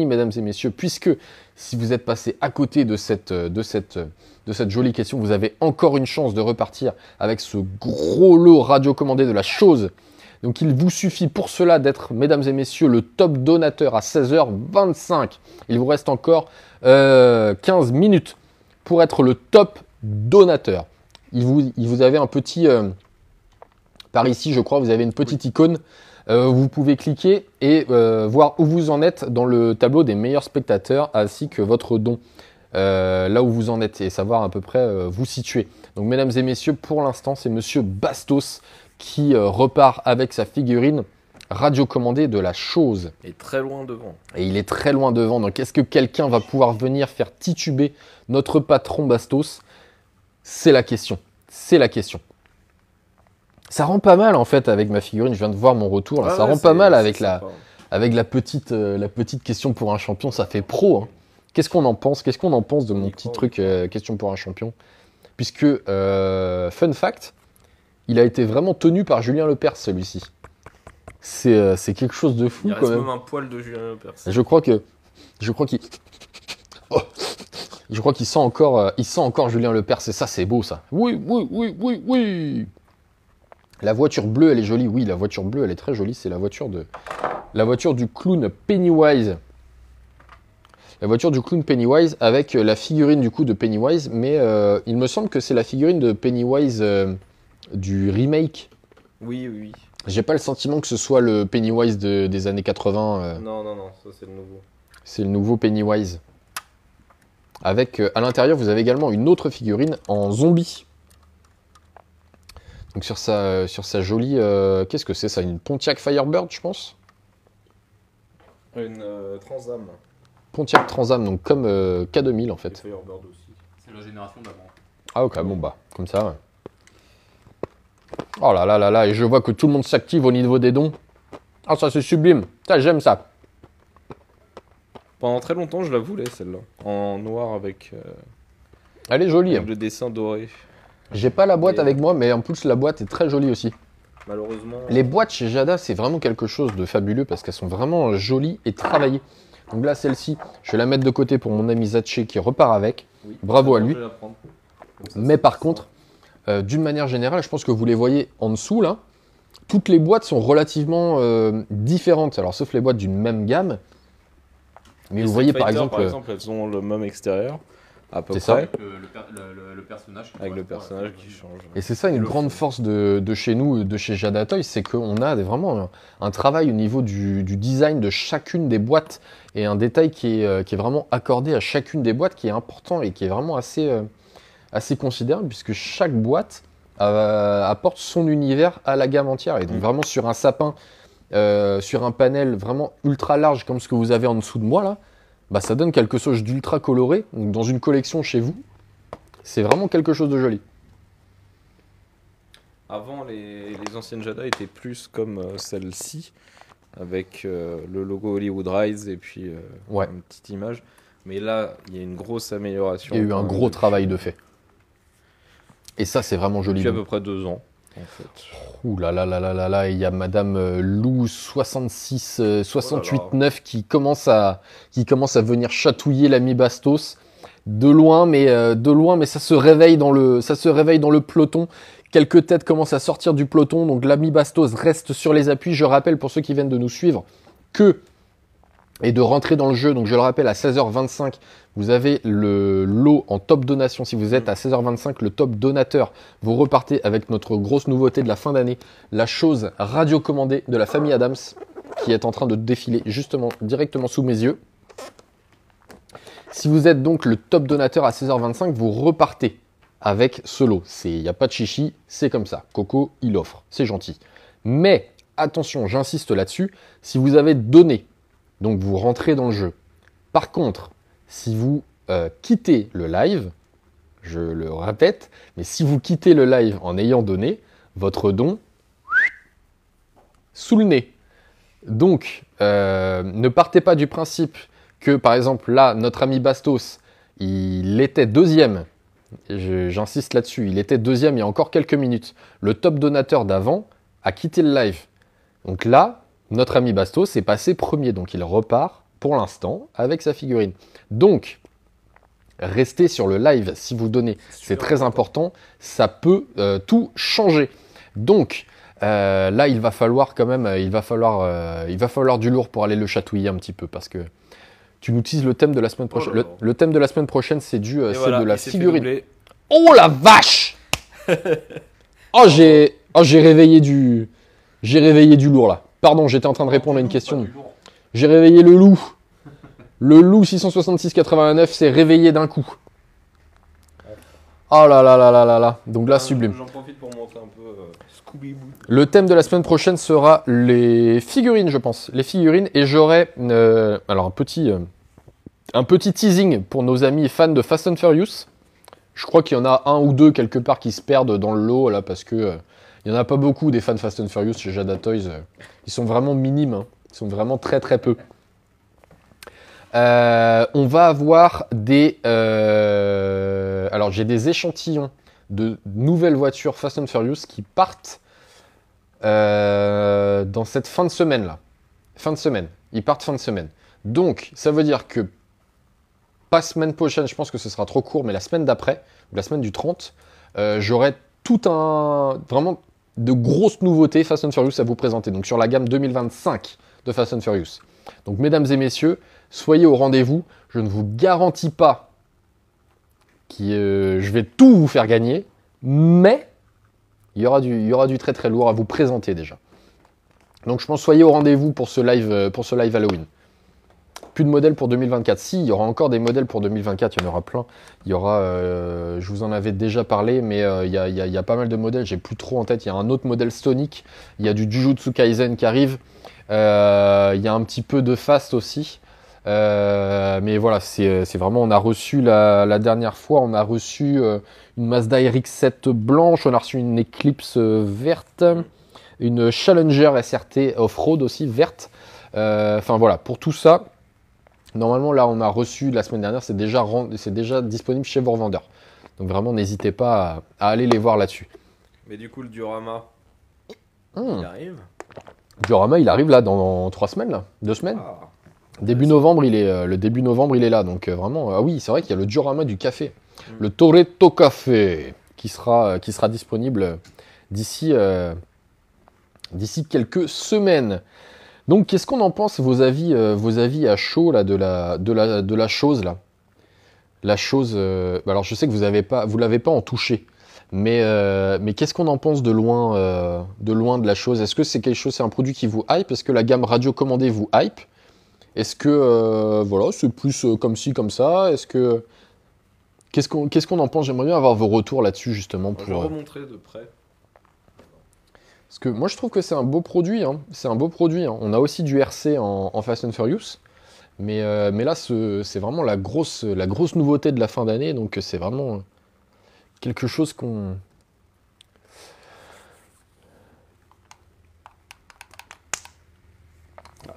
[SPEAKER 3] mesdames et messieurs, puisque si vous êtes passé à côté de cette jolie question, vous avez encore une chance de repartir avec ce gros lot radiocommandé de la chose. Donc il vous suffit pour cela d'être, mesdames et messieurs, le top donateur à 16h25. Il vous reste encore 15 minutes pour être le top donateur. Vous avez un petit... par ici, je crois, vous avez une petite icône. Vous pouvez cliquer et voir où vous en êtes dans le tableau des meilleurs spectateurs, ainsi que votre don. Là où vous en êtes et savoir à peu près vous situer. Donc mesdames et messieurs, pour l'instant, c'est Monsieur Bastos qui repart avec sa figurine radiocommandée de la chose.
[SPEAKER 1] Et très loin devant.
[SPEAKER 3] Et il est très loin devant. Donc est-ce que quelqu'un va pouvoir venir faire tituber notre patron Bastos? C'est la question. Ça rend pas mal en fait avec ma figurine. Je viens de voir mon retour. Là. Ça rend pas mal avec la petite question pour un champion. Ça fait pro. Hein. Qu'est-ce qu'on en pense de mon petit truc question pour un champion? puisque, fun fact, il a été vraiment tenu par Julien Lepers, celui-ci. C'est quelque chose de fou
[SPEAKER 1] Il
[SPEAKER 3] quand
[SPEAKER 1] reste
[SPEAKER 3] même.
[SPEAKER 1] même un poil de Julien Lepers.
[SPEAKER 3] Je crois qu'il sent encore Julien Lepers, et ça c'est beau ça. Oui, oui, oui, oui, oui. La voiture bleue, elle est jolie. Oui, la voiture bleue, elle est très jolie. C'est la voiture du clown Pennywise. La voiture du clown Pennywise avec la figurine du coup de Pennywise, mais il me semble que c'est la figurine de Pennywise du remake.
[SPEAKER 1] Oui, oui.
[SPEAKER 3] J'ai pas le sentiment que ce soit le Pennywise des années 80.
[SPEAKER 1] Non, non, non, ça c'est le nouveau.
[SPEAKER 3] C'est le nouveau Pennywise. Avec, à l'intérieur, vous avez également une autre figurine en zombie. Donc sur sa jolie... qu'est-ce que c'est ça? Une Pontiac Firebird, je pense?
[SPEAKER 1] Une Trans Am.
[SPEAKER 3] Pontiac Trans Am, donc comme K2000 en
[SPEAKER 1] Et
[SPEAKER 3] fait.
[SPEAKER 1] Firebird aussi.
[SPEAKER 4] C'est la génération d'avant.
[SPEAKER 3] Ah ok, bon bah, comme ça. Ouais. Oh là là là là, et je vois que tout le monde s'active au niveau des dons. Ah ça c'est sublime, ça j'aime ça.
[SPEAKER 1] Pendant très longtemps, je la voulais celle-là. En noir avec,
[SPEAKER 3] Elle est jolie.
[SPEAKER 1] avec le dessin doré.
[SPEAKER 3] J'ai pas la boîte
[SPEAKER 1] Et-
[SPEAKER 3] avec moi, mais en plus la boîte est très jolie aussi.
[SPEAKER 1] Malheureusement.
[SPEAKER 3] Les boîtes chez Jada, c'est vraiment quelque chose de fabuleux parce qu'elles sont vraiment jolies et travaillées. Donc là, celle-ci, je vais la mettre de côté pour mon ami Zatché qui repart avec.
[SPEAKER 1] Oui.
[SPEAKER 3] Bravo à
[SPEAKER 1] Attends,
[SPEAKER 3] lui.
[SPEAKER 1] je vais la prendre. Comme ça,
[SPEAKER 3] Mais
[SPEAKER 1] c'est
[SPEAKER 3] par
[SPEAKER 1] ça.
[SPEAKER 3] contre, d'une manière générale, je pense que vous les voyez en dessous là. Toutes les boîtes sont relativement différentes. Alors, sauf les boîtes d'une même gamme. Mais
[SPEAKER 1] Les
[SPEAKER 3] vous voyez
[SPEAKER 1] Street
[SPEAKER 3] par
[SPEAKER 1] Fighter,
[SPEAKER 3] exemple,
[SPEAKER 1] elles ont le même extérieur, à peu
[SPEAKER 3] C'est ça.
[SPEAKER 1] près,
[SPEAKER 4] Avec le personnage. qui
[SPEAKER 1] avec le
[SPEAKER 4] correspond à la
[SPEAKER 1] personnage qui
[SPEAKER 4] figurine.
[SPEAKER 1] change.
[SPEAKER 3] et c'est ça une
[SPEAKER 1] le
[SPEAKER 3] grande
[SPEAKER 1] fond.
[SPEAKER 3] force de chez nous, de chez Jada Toys, c'est qu'on a vraiment un travail au niveau du design de chacune des boîtes et un détail qui est vraiment accordé à chacune des boîtes qui est important et qui est vraiment assez considérable puisque chaque boîte apporte son univers à la gamme entière. Et donc vraiment sur un sapin, sur un panel vraiment ultra large comme ce que vous avez en dessous de moi là, bah, ça donne quelque chose d'ultra coloré. Donc dans une collection chez vous, c'est vraiment quelque chose de joli.
[SPEAKER 1] Avant, les anciennes Jada étaient plus comme celle-ci, avec le logo Hollywood Rise et puis
[SPEAKER 3] Ouais.
[SPEAKER 1] une petite image. Mais là, il y a une grosse amélioration.
[SPEAKER 3] Il y a eu un
[SPEAKER 1] quand même
[SPEAKER 3] gros
[SPEAKER 1] depuis-
[SPEAKER 3] travail de fait. Et ça, c'est vraiment joli.
[SPEAKER 1] Depuis à peu près 2 ans, en fait.
[SPEAKER 3] Ouh là là là là là là, il y a Madame Lou 66,
[SPEAKER 1] Oh là là.
[SPEAKER 3] 68 9 qui commence à venir chatouiller l'ami Bastos de loin, mais ça se réveille dans le peloton. Quelques têtes commencent à sortir du peloton, donc l'ami Bastos reste sur les appuis. Je rappelle pour ceux qui viennent de nous suivre et de rentrer dans le jeu, donc je le rappelle à 16h25, vous avez le lot en top donation. Si vous êtes à 16h25, le top donateur, vous repartez avec notre grosse nouveauté de la fin d'année, la chose radiocommandée de la famille Adams, qui est en train de défiler justement directement sous mes yeux. Si vous êtes donc le top donateur à 16h25, vous repartez avec ce lot. Il n'y a pas de chichi, c'est comme ça. Coco, il offre, c'est gentil. Mais attention, j'insiste là-dessus, si vous avez donné, donc vous rentrez dans le jeu. Par contre, si vous quittez le live, je le répète, mais si vous quittez le live en ayant donné, votre don sous le nez. Donc, ne partez pas du principe que, par exemple, là, notre ami Bastos, il était deuxième. J'insiste là-dessus, il était deuxième il y a encore quelques minutes. Le top donateur d'avant a quitté le live. Donc là, notre ami Bastos est passé premier, donc il repart pour l'instant avec sa figurine. Donc, restez sur le live si vous donnez, c'est très important, ça peut tout changer. Donc, là, il va falloir quand même, il va falloir du lourd pour aller le chatouiller un petit peu, parce que tu nous teases le thème de la semaine prochaine.
[SPEAKER 1] Oh là là.
[SPEAKER 3] Le thème de la semaine prochaine, c'est
[SPEAKER 1] Et voilà,
[SPEAKER 3] de la
[SPEAKER 1] il s'est fait
[SPEAKER 3] figurine.
[SPEAKER 1] doubler.
[SPEAKER 3] Oh la vache! J'ai réveillé du lourd là. Pardon, j'étais en train de répondre à une question. J'ai réveillé le loup. Le loup 666,89 s'est réveillé d'un coup. Oh là là là là là là. Donc là, sublime.
[SPEAKER 1] J'en profite pour montrer un peu Scooby-Doo.
[SPEAKER 3] Le thème de la semaine prochaine sera les figurines, je pense. Les figurines. Et j'aurai alors un petit teasing pour nos amis fans de Fast and Furious. Je crois qu'il y en a un ou deux quelque part qui se perdent dans le lot là parce que il n'y en a pas beaucoup des fans Fast and Furious chez Jada Toys. Ils sont vraiment minimes. Hein. Ils sont vraiment très très peu. On va avoir des... alors j'ai des échantillons de nouvelles voitures Fast and Furious qui partent dans cette fin de semaine là. Fin de semaine. Ils partent fin de semaine. Donc, ça veut dire que pas semaine prochaine, je pense que ce sera trop court, mais la semaine d'après, ou la semaine du 30, j'aurai vraiment de grosses nouveautés Fast and Furious à vous présenter. Donc sur la gamme 2025 de Fast and Furious. Donc mesdames et messieurs, soyez au rendez-vous. Je ne vous garantis pas que je vais tout vous faire gagner, mais il y aura du très très lourd à vous présenter déjà. Donc je pense soyez au rendez-vous pour ce live Halloween. Plus de modèles pour 2024. Si, il y aura encore des modèles pour 2024, il y en aura plein. Il y aura, je vous en avais déjà parlé, mais il y a pas mal de modèles, j'ai plus trop en tête. Il y a un autre modèle Stonic, il y a du Jujutsu Kaisen qui arrive, il y a un petit peu de Fast aussi. Mais voilà, c'est vraiment, on a reçu la dernière fois, on a reçu une Mazda RX-7 blanche, on a reçu une Eclipse verte, une Challenger SRT Off-Road aussi verte. Enfin voilà, pour tout ça, normalement là on a reçu la semaine dernière, c'est déjà disponible chez vos revendeurs. Donc vraiment n'hésitez pas à aller les voir là-dessus.
[SPEAKER 1] Mais du coup le diorama, il arrive.
[SPEAKER 3] Le diorama il arrive là dans 3 semaines, là, 2 semaines.
[SPEAKER 1] Ah.
[SPEAKER 3] Début novembre, le début novembre il est là. Donc vraiment, ah oui c'est vrai qu'il y a le diorama du café. Le Toretto Café qui sera disponible d'ici quelques semaines. Donc, qu'est-ce qu'on en pense, vos avis à chaud là, de la chose là. La chose. Alors, je sais que vous l'avez pas en touché, mais qu'est-ce qu'on en pense de loin de la chose? Est-ce que c'est quelque chose, c'est un produit qui vous hype? Est-ce que la gamme radiocommandée vous hype? Est-ce que voilà, c'est plus comme ci comme ça? Est-ce que qu'est-ce qu'on en pense? J'aimerais bien avoir vos retours là-dessus justement
[SPEAKER 1] Je vais remontrer de près.
[SPEAKER 3] Parce que moi je trouve que c'est un beau produit, hein. C'est un beau produit. Hein. On a aussi du RC en Fast and Furious, mais là c'est vraiment la grosse nouveauté de la fin d'année, donc c'est vraiment quelque chose qu'on...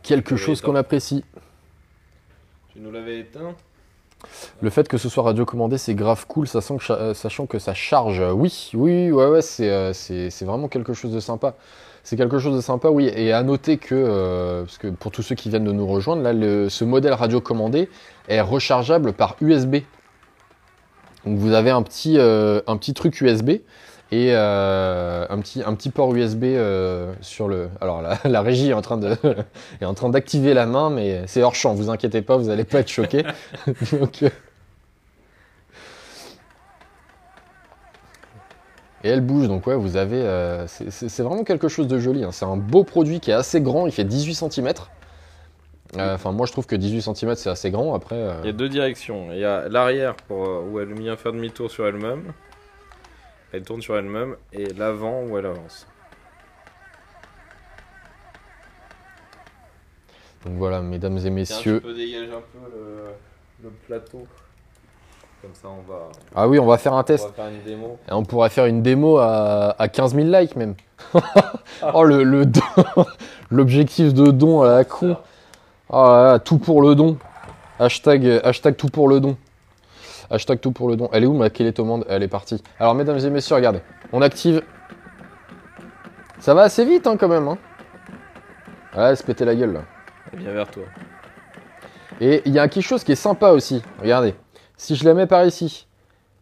[SPEAKER 3] Quelque chose qu'on apprécie.
[SPEAKER 1] Tu nous l'avais éteint?
[SPEAKER 3] Le fait que ce soit radiocommandé, c'est grave cool, sachant que ça charge. Oui, ouais, c'est vraiment quelque chose de sympa. C'est quelque chose de sympa, oui. Et à noter que, parce que pour tous ceux qui viennent de nous rejoindre, là, ce modèle radiocommandé est rechargeable par USB. Donc vous avez un petit truc USB et un petit port USB sur le... Alors la régie est en train d'activer la main, mais c'est hors champ, vous inquiétez pas, vous n'allez pas être choqués. Donc, et elle bouge, donc ouais, vous avez... c'est vraiment quelque chose de joli, hein. C'est un beau produit qui est assez grand, il fait 18 cm. Enfin, moi je trouve que 18 cm c'est assez grand, après...
[SPEAKER 1] Il y a 2 directions, il y a l'arrière où elle vient faire demi-tour sur elle-même. Elle tourne sur elle-même, et l'avant où elle avance.
[SPEAKER 3] Donc voilà, mesdames et messieurs...
[SPEAKER 1] Tiens, tu peux dégager un peu le plateau. Comme ça, on va...
[SPEAKER 3] Ah oui, on va faire un test.
[SPEAKER 1] On va faire une démo.
[SPEAKER 3] Et on pourrait faire une démo à 15 000 likes même. Oh, le don. L'objectif de don à la con. Oh là là, tout pour le don. Hashtag tout pour le don. Hashtag tout pour le don. Elle est où ma télécommande? Elle est partie. Alors mesdames et messieurs, regardez. On active. Ça va assez vite hein, quand même. Hein. Ouais, elle se pétait la gueule là.
[SPEAKER 1] Elle vient vers toi.
[SPEAKER 3] Et il y a quelque chose qui est sympa aussi. Regardez. Si je la mets par ici,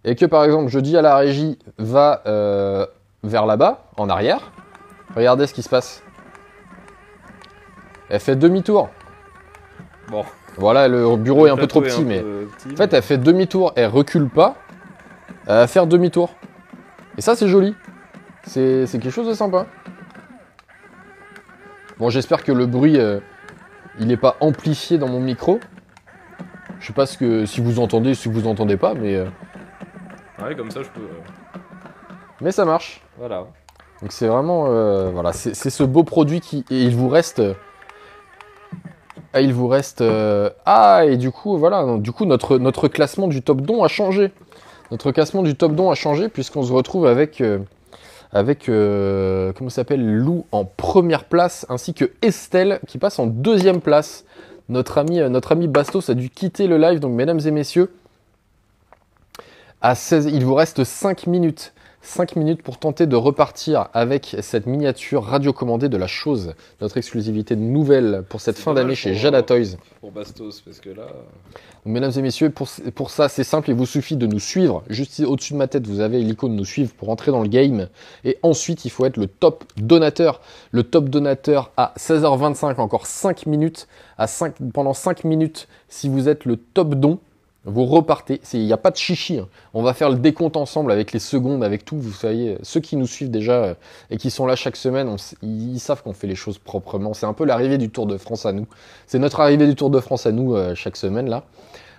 [SPEAKER 3] et que par exemple je dis à la régie, va vers là-bas, en arrière, regardez ce qui se passe. Elle fait demi-tour.
[SPEAKER 1] Bon.
[SPEAKER 3] Voilà, le bureau est un peu trop petit, mais... En fait, elle fait demi-tour, elle recule pas, elle va faire demi-tour. Et ça, c'est joli. C'est quelque chose de sympa. Bon, j'espère que le bruit, il n'est pas amplifié dans mon micro. Je sais pas si vous entendez, si vous entendez pas, mais...
[SPEAKER 1] Ouais, comme ça, je peux...
[SPEAKER 3] Mais ça marche.
[SPEAKER 1] Voilà.
[SPEAKER 3] Donc c'est vraiment... voilà, c'est ce beau produit qui... Et il vous reste... et du coup, voilà, du coup, notre classement du top don a changé. Notre classement du top don a changé puisqu'on se retrouve avec comment s'appelle, Lou en première place, ainsi que Estelle qui passe en deuxième place. Notre ami Bastos a dû quitter le live, donc mesdames et messieurs, À 16, il vous reste 5 minutes. 5 minutes pour tenter de repartir avec cette miniature radiocommandée de la chose. Notre exclusivité nouvelle pour cette
[SPEAKER 1] C'est
[SPEAKER 3] fin
[SPEAKER 1] dommage
[SPEAKER 3] d'année chez
[SPEAKER 1] pour,
[SPEAKER 3] Jada Toys.
[SPEAKER 1] Pour Bastos, parce que là.
[SPEAKER 3] Donc, mesdames et messieurs, pour ça, c'est simple, il vous suffit de nous suivre. Juste au-dessus de ma tête, vous avez l'icône nous suivre pour entrer dans le game. Et ensuite, il faut être le top donateur. Le top donateur à 16h25, encore 5 minutes. Pendant 5 minutes, si vous êtes le top don, vous repartez. Il n'y a pas de chichi. Hein. On va faire le décompte ensemble avec les secondes, avec tout. Vous savez, ceux qui nous suivent déjà et qui sont là chaque semaine, ils savent qu'on fait les choses proprement. C'est un peu l'arrivée du Tour de France à nous. C'est notre arrivée du Tour de France à nous chaque semaine là.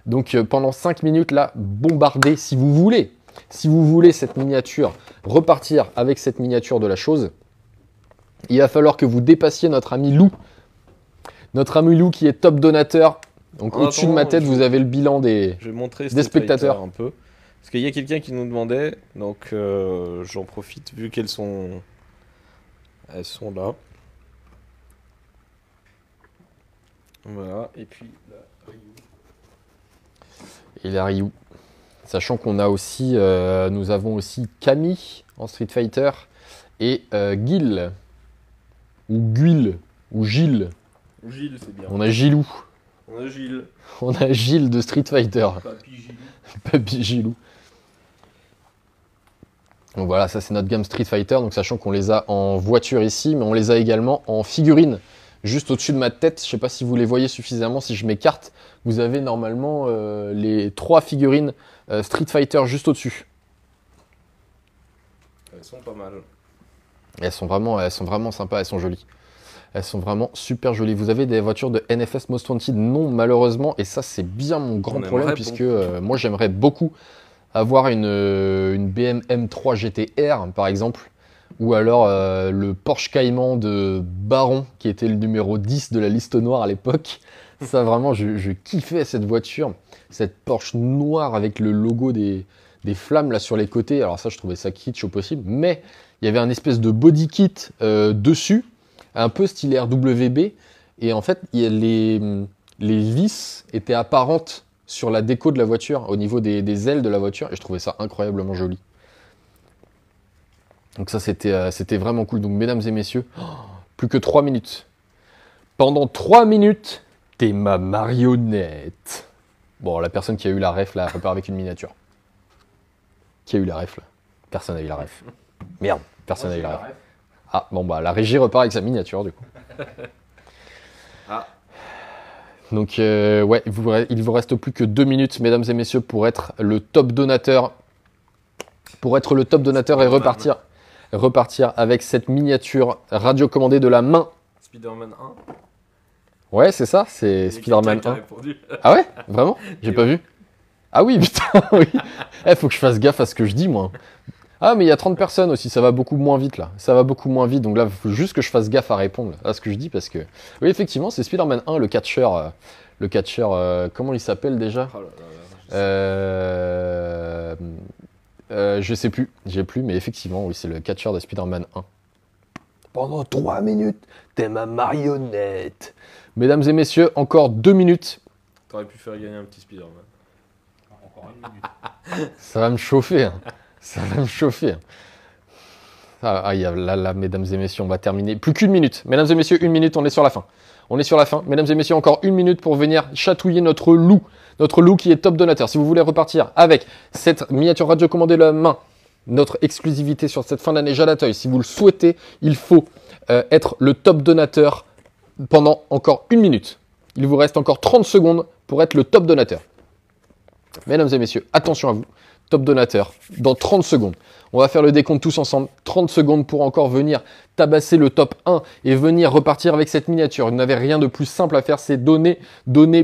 [SPEAKER 3] Donc pendant 5 minutes là, bombardez si vous voulez. Si vous voulez cette miniature, repartir avec cette miniature de la chose, il va falloir que vous dépassiez notre ami Lou. Notre ami Lou qui est top donateur. Donc
[SPEAKER 1] En
[SPEAKER 3] au-dessus de ma
[SPEAKER 1] attendant,
[SPEAKER 3] tête, vous avez le bilan des...
[SPEAKER 1] Je vais montrer
[SPEAKER 3] Des
[SPEAKER 1] Street
[SPEAKER 3] spectateurs.
[SPEAKER 1] Fighter un peu. Parce qu'il y a quelqu'un qui nous demandait, donc j'en profite vu qu'elles sont. Elles sont là. Voilà, et puis là,
[SPEAKER 3] Et la Ryu. Sachant qu'on a aussi, nous avons aussi Camille en Street Fighter et Gil. Ou Guil. Ou Gilles.
[SPEAKER 1] Gilles, c'est bien.
[SPEAKER 3] On a Gilou.
[SPEAKER 1] On a Gilles.
[SPEAKER 3] On a Gilles de Street Fighter.
[SPEAKER 1] Papy Gilles.
[SPEAKER 3] Papy Gilou. Donc voilà, ça c'est notre gamme Street Fighter. Donc sachant qu'on les a en voiture ici, mais on les a également en figurines. Juste au-dessus de ma tête, je ne sais pas si vous les voyez suffisamment, si je m'écarte, vous avez normalement les 3 figurines Street Fighter juste au-dessus.
[SPEAKER 1] Elles sont pas mal.
[SPEAKER 3] Elles sont vraiment sympas, elles sont jolies. Elles sont vraiment super jolies. Vous avez des voitures de NFS Most Wanted? Non, malheureusement. Et ça, c'est bien mon grand
[SPEAKER 1] On
[SPEAKER 3] problème,
[SPEAKER 1] aimerait
[SPEAKER 3] puisque moi, j'aimerais beaucoup avoir une BM M3 GTR, par exemple. Ou alors le Porsche Cayman de Baron, qui était le numéro 10 de la liste noire à l'époque. Ça, vraiment, je kiffais cette voiture. Cette Porsche noire avec le logo des flammes là sur les côtés. Alors ça, je trouvais ça kitsch au possible. Mais il y avait un espèce de body kit dessus, un peu style RWB. Et en fait, les vis étaient apparentes sur la déco de la voiture, au niveau des ailes de la voiture. Et je trouvais ça incroyablement joli. Donc ça, c'était vraiment cool. Donc mesdames et messieurs, plus que 3 minutes. Pendant 3 minutes, t'es ma marionnette. Bon, la personne qui a eu la ref, là, repart avec une miniature. Qui a eu la ref, là? Personne n'a eu la ref. Merde, personne n'a eu la ref. Ah, bon, bah, la régie repart avec sa miniature, du coup.
[SPEAKER 1] Ah.
[SPEAKER 3] Donc, ouais, il vous reste plus que 2 minutes, mesdames et messieurs, pour être le top donateur. Pour être le top donateur et repartir avec cette miniature radiocommandée de la main.
[SPEAKER 1] Spider-Man 1.
[SPEAKER 3] Ouais, c'est ça, c'est
[SPEAKER 1] Il y a
[SPEAKER 3] Spider-Man
[SPEAKER 1] quelqu'un qui a
[SPEAKER 3] 1.
[SPEAKER 1] répondu.
[SPEAKER 3] Ah ouais? Vraiment? J'ai
[SPEAKER 1] Et
[SPEAKER 3] pas
[SPEAKER 1] ouais.
[SPEAKER 3] vu. Ah oui, putain, oui. Faut que je fasse gaffe à ce que je dis, moi. Ah, mais il y a 30 personnes aussi, ça va beaucoup moins vite, là. Ça va beaucoup moins vite, donc là, il faut juste que je fasse gaffe à répondre là, à ce que je dis, parce que... Oui, effectivement, c'est Spider-Man 1, le catcheur... comment il s'appelle déjà?
[SPEAKER 1] Oh là là,
[SPEAKER 3] Je sais plus, j'ai plus, mais effectivement, oui, c'est le catcheur de Spider-Man 1. Pendant 3 minutes, t'es ma marionnette. Mesdames et messieurs, encore 2 minutes.
[SPEAKER 1] T'aurais pu faire gagner un petit Spider-Man.
[SPEAKER 4] Encore une minute.
[SPEAKER 3] Ça va me chauffer. Hein. Ça va me chauffer. Hein. Là, mesdames et messieurs, on va terminer. Plus qu'une minute. Mesdames et messieurs, 1 minute, on est sur la fin. On est sur la fin. Mesdames et messieurs, encore 1 minute pour venir chatouiller notre loup. Notre loup qui est top donateur. Si vous voulez repartir avec cette miniature radiocommandée de la main, notre exclusivité sur cette fin d'année Jada Toys, si vous le souhaitez, il faut être le top donateur pendant encore 1 minute. Il vous reste encore 30 secondes pour être le top donateur. Mesdames et messieurs, attention à vous. Top donateur, dans 30 secondes. On va faire le décompte tous ensemble. 30 secondes pour encore venir tabasser le top 1 et venir repartir avec cette miniature. Vous n'avez rien de plus simple à faire, c'est donner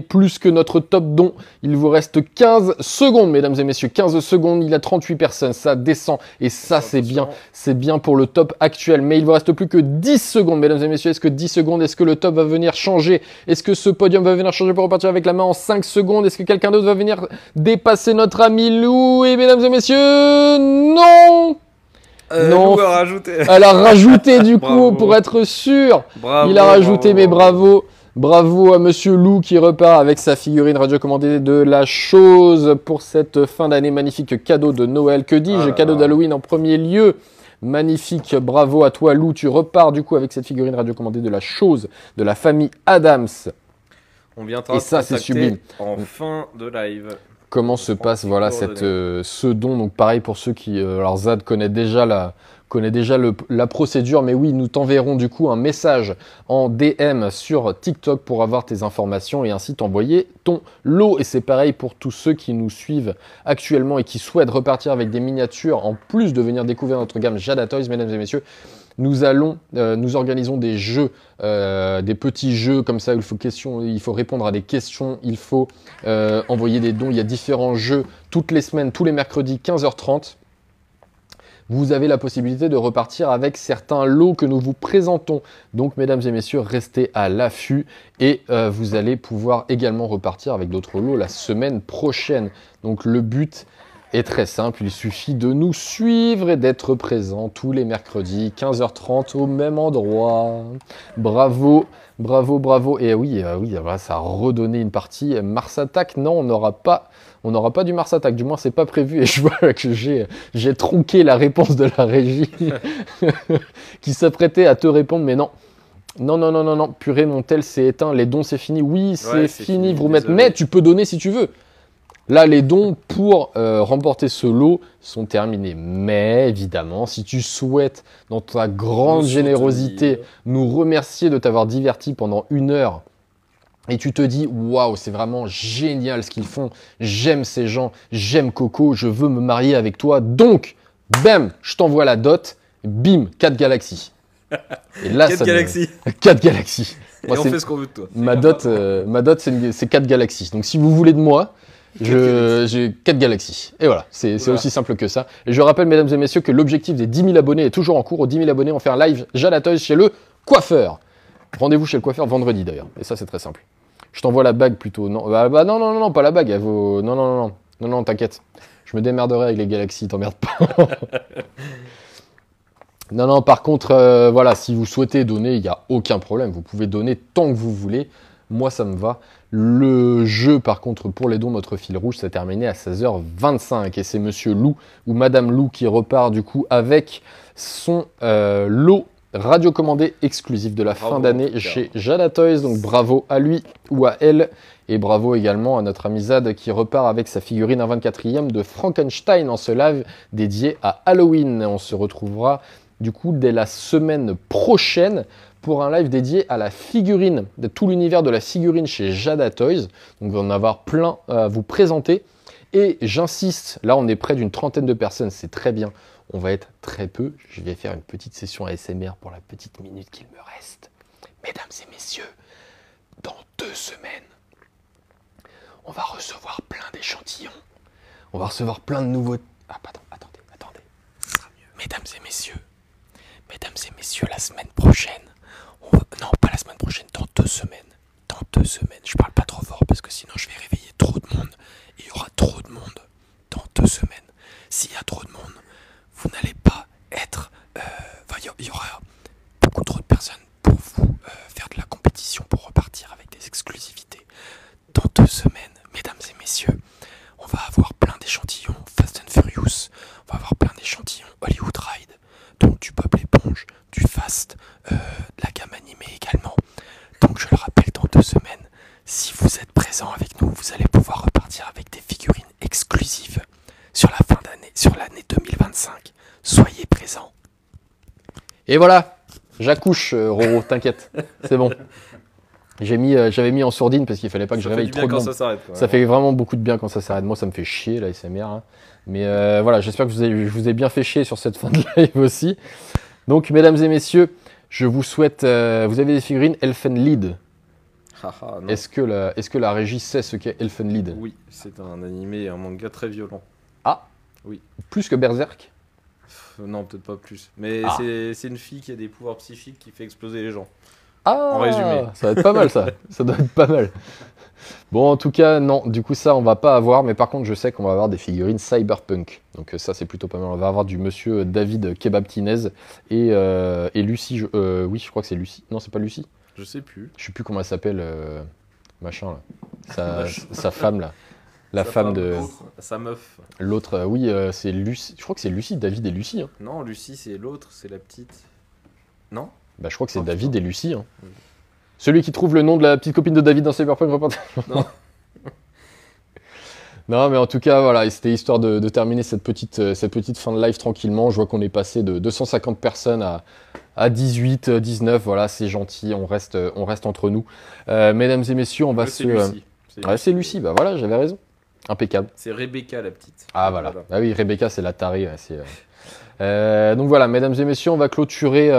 [SPEAKER 3] plus que notre top don. Il vous reste 15 secondes, mesdames et messieurs. 15 secondes, il y a 38 personnes, ça descend. Et ça, c'est bien. C'est bien pour le top actuel. Mais il vous reste plus que 10 secondes, mesdames et messieurs. Est-ce que 10 secondes, est-ce que le top va venir changer? Est-ce que ce podium va venir changer pour repartir avec la main en 5 secondes? Est-ce que quelqu'un d'autre va venir dépasser notre ami Lou? Et mesdames et messieurs, non! Non.
[SPEAKER 1] Lou a rajouté.
[SPEAKER 3] Elle a rajouté du coup
[SPEAKER 1] Bravo.
[SPEAKER 3] pour être sûr.
[SPEAKER 1] Bravo,
[SPEAKER 3] Il a rajouté,
[SPEAKER 1] bravo,
[SPEAKER 3] mais
[SPEAKER 1] bravo.
[SPEAKER 3] bravo. Bravo à Monsieur Lou qui repart avec sa figurine radiocommandée de la chose pour cette fin d'année. Magnifique cadeau de Noël. Que dis-je, cadeau d'Halloween en premier lieu. Magnifique, bravo à toi Lou. Tu repars du coup avec cette figurine radiocommandée de la chose de la famille Adams.
[SPEAKER 1] On viendra
[SPEAKER 3] Et ça, c'est sublime.
[SPEAKER 1] En fin de live.
[SPEAKER 3] Comment se passe voilà ce don. Donc pareil pour ceux qui alors Zad connaît déjà la procédure, mais oui, nous t'enverrons du coup un message en DM sur TikTok pour avoir tes informations et ainsi t'envoyer ton lot. Et c'est pareil pour tous ceux qui nous suivent actuellement et qui souhaitent repartir avec des miniatures en plus de venir découvrir notre gamme Jada Toys, mesdames et messieurs. Nous organisons des jeux, des petits jeux comme ça où il faut répondre à des questions, il faut envoyer des dons. Il y a différents jeux toutes les semaines, tous les mercredis 15h30. Vous avez la possibilité de repartir avec certains lots que nous vous présentons. Donc, mesdames et messieurs, restez à l'affût et vous allez pouvoir également repartir avec d'autres lots la semaine prochaine. Donc, le but est très simple, il suffit de nous suivre et d'être présent tous les mercredis, 15h30 au même endroit. Bravo, bravo, bravo. Et oui, voilà, ça a redonné une partie. Mars Attack, non, on n'aura pas du Mars Attack, du moins c'est pas prévu. Et je vois que j'ai tronqué la réponse de la régie qui s'apprêtait à te répondre, mais non. Non, purée, mon tel s'est éteint, les dons c'est fini. Oui, c'est fini, vous remettre, mais tu peux donner si tu veux. Là, les dons pour remporter ce lot sont terminés. Mais évidemment, si tu souhaites, dans ta grande générosité, nous remercier de t'avoir diverti pendant 1 heure, et tu te dis, waouh, c'est vraiment génial ce qu'ils font, j'aime ces gens, j'aime Coco, je veux me marier avec toi, donc, bam, je t'envoie la dot, bim, 4 galaxies. Et là,
[SPEAKER 1] 4 galaxies.
[SPEAKER 3] 4 galaxies.
[SPEAKER 1] Moi, et on fait ce qu'on veut de toi.
[SPEAKER 3] Ma dot, c'est 4 galaxies. Donc, si vous voulez de moi, j'ai 4 galaxies. Et voilà, c'est aussi simple que ça. Et je rappelle, mesdames et messieurs, que l'objectif des 10 000 abonnés est toujours en cours. Aux 10 000 abonnés, on fait un live Jada Toys chez le coiffeur. Rendez-vous chez le coiffeur vendredi d'ailleurs. Et ça, c'est très simple. Je t'envoie la bague plutôt. Non, non, pas la bague. Elle vaut... Non, t'inquiète. Je me démerderai avec les galaxies, t'emmerdes pas. Non, par contre, voilà, si vous souhaitez donner, il n'y a aucun problème. Vous pouvez donner tant que vous voulez. Moi, ça me va. Le jeu, par contre, pour les dons, notre fil rouge, s'est terminé à 16h25. Et c'est Monsieur Lou ou Madame Lou qui repart du coup avec son lot radiocommandé exclusif de la fin d'année chez Jada Toys. Donc bravo à lui ou à elle. Et bravo également à notre ami Zad qui repart avec sa figurine 1/24e de Frankenstein en ce live dédié à Halloween. On se retrouvera du coup dès la semaine prochaine pour un live dédié à la figurine, de tout l'univers de la figurine chez Jada Toys. Donc, on va en avoir plein à vous présenter. Et j'insiste, là, on est près d'une 30aine de personnes, c'est très bien. On va être très peu. Je vais faire une petite session ASMR pour la petite minute qu'il me reste. Mesdames et messieurs, dans 2 semaines, on va recevoir plein d'échantillons. On va recevoir plein de nouveaux... Ah, pardon, attendez. Mesdames et messieurs, la semaine prochaine, non, pas la semaine prochaine, dans 2 semaines. Dans 2 semaines. Je parle pas trop fort parce que sinon je vais réveiller trop de monde. Il y aura trop de monde dans 2 semaines. S'il y a trop de monde, vous n'allez pas être... il y aura beaucoup trop de personnes pour vous faire de la compétition, pour repartir avec des exclusivités. Dans 2 semaines, mesdames et messieurs, on va avoir plein d'échantillons Fast and Furious. On va avoir plein d'échantillons Hollywood Ride. Donc du Bob l'éponge, du Fast, de la gamme animée également. Donc je le rappelle, dans 2 semaines, si vous êtes présents avec nous, vous allez pouvoir repartir avec des figurines exclusives sur la fin d'année, sur l'année 2025. Soyez présents. Et voilà, j'accouche, Roro, t'inquiète, c'est bon. J'avais mis en sourdine parce qu'il fallait pas que je réveille trop de monde. Ça fait vraiment beaucoup de bien quand ça s'arrête. Moi, ça me fait chier, la SMR. Hein. Mais voilà, j'espère que je vous ai bien fait chier sur cette fin de live aussi. Donc, mesdames et messieurs, je vous souhaite... vous avez des figurines Elfenlied. Est-ce que la régie sait ce qu'est Elfenlied?
[SPEAKER 1] Oui, c'est un animé et un manga très violent.
[SPEAKER 3] Ah
[SPEAKER 1] oui.
[SPEAKER 3] Plus que Berserk?
[SPEAKER 1] Non, peut-être pas plus. Mais c'est une fille qui a des pouvoirs psychiques qui fait exploser les gens.
[SPEAKER 3] Ah,
[SPEAKER 1] en résumé.
[SPEAKER 3] Ça va être pas mal ça. Ça doit être pas mal. Bon, en tout cas, non. Du coup, ça, on va pas avoir. Mais par contre, je sais qu'on va avoir des figurines cyberpunk. Donc ça, c'est plutôt pas mal. On va avoir du monsieur David Kebab Tinez et Lucie. Oui, je crois que c'est Lucie. Non, c'est pas Lucie.
[SPEAKER 1] Je sais plus.
[SPEAKER 3] Je sais plus comment elle s'appelle, machin là.
[SPEAKER 1] Machin.
[SPEAKER 3] Sa femme là. La
[SPEAKER 1] Sa
[SPEAKER 3] femme de
[SPEAKER 1] Sa meuf.
[SPEAKER 3] l'autre. Oui, c'est Lucie. Je crois que c'est Lucie, David et Lucie. Hein.
[SPEAKER 1] Non, Lucie, c'est l'autre, c'est la petite. Non?
[SPEAKER 3] Bah, je crois que c'est
[SPEAKER 1] Oh,
[SPEAKER 3] David
[SPEAKER 1] putain.
[SPEAKER 3] et Lucie. Hein.
[SPEAKER 1] Oui.
[SPEAKER 3] Celui qui trouve le nom de la petite copine de David dans Cyberpunk Reportage.
[SPEAKER 1] Non.
[SPEAKER 3] Non, mais en tout cas, voilà, et c'était histoire de terminer cette petite fin de live tranquillement. Je vois qu'on est passé de 250 personnes à 18, 19. Voilà, c'est gentil, on reste entre nous. Mesdames et messieurs, on va
[SPEAKER 1] Ouais,
[SPEAKER 3] se.
[SPEAKER 1] c'est Lucie.
[SPEAKER 3] Ouais, c'est Lucie, bah voilà, j'avais raison. Impeccable.
[SPEAKER 1] C'est Rebecca, la petite.
[SPEAKER 3] Ah voilà. Ah oui, Rebecca, c'est la tarée. Ouais, donc voilà, mesdames et messieurs, on va clôturer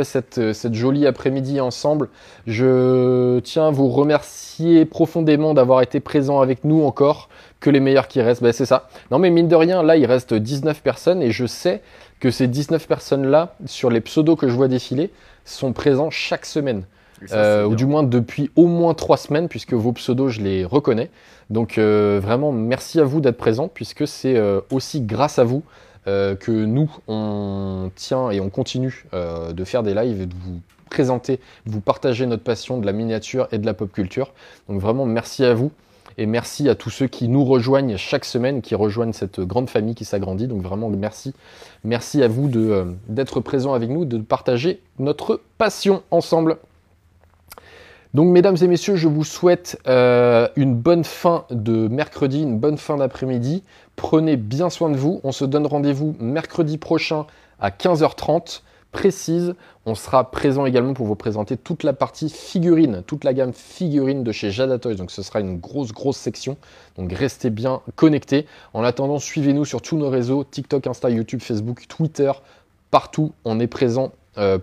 [SPEAKER 3] cette jolie après-midi ensemble. Je tiens à vous remercier profondément d'avoir été présents avec nous encore. Que les meilleurs qui restent, c'est ça. Non mais mine de rien, là il reste 19 personnes et je sais que ces 19 personnes-là, sur les pseudos que je vois défiler, sont présents chaque semaine.
[SPEAKER 1] Et ça, c'est
[SPEAKER 3] Ou
[SPEAKER 1] bien.
[SPEAKER 3] du moins depuis au moins 3 semaines, puisque vos pseudos, je les reconnais. Donc vraiment, merci à vous d'être présents, puisque c'est aussi grâce à vous que nous, on tient et on continue de faire des lives et de vous présenter, de vous partager notre passion de la miniature et de la pop culture. Donc vraiment, merci à vous. Et merci à tous ceux qui nous rejoignent chaque semaine, qui rejoignent cette grande famille qui s'agrandit. Donc vraiment, merci. Merci à vous d'être présents avec nous, de partager notre passion ensemble. Donc, mesdames et messieurs, je vous souhaite une bonne fin de mercredi, une bonne fin d'après-midi. Prenez bien soin de vous. On se donne rendez-vous mercredi prochain à 15h30 précise. On sera présent également pour vous présenter toute la partie figurine, toute la gamme figurine de chez Jada Toys. Donc, ce sera une grosse section. Donc, restez bien connectés. En attendant, suivez-nous sur tous nos réseaux, TikTok, Insta, YouTube, Facebook, Twitter. Partout, on est présent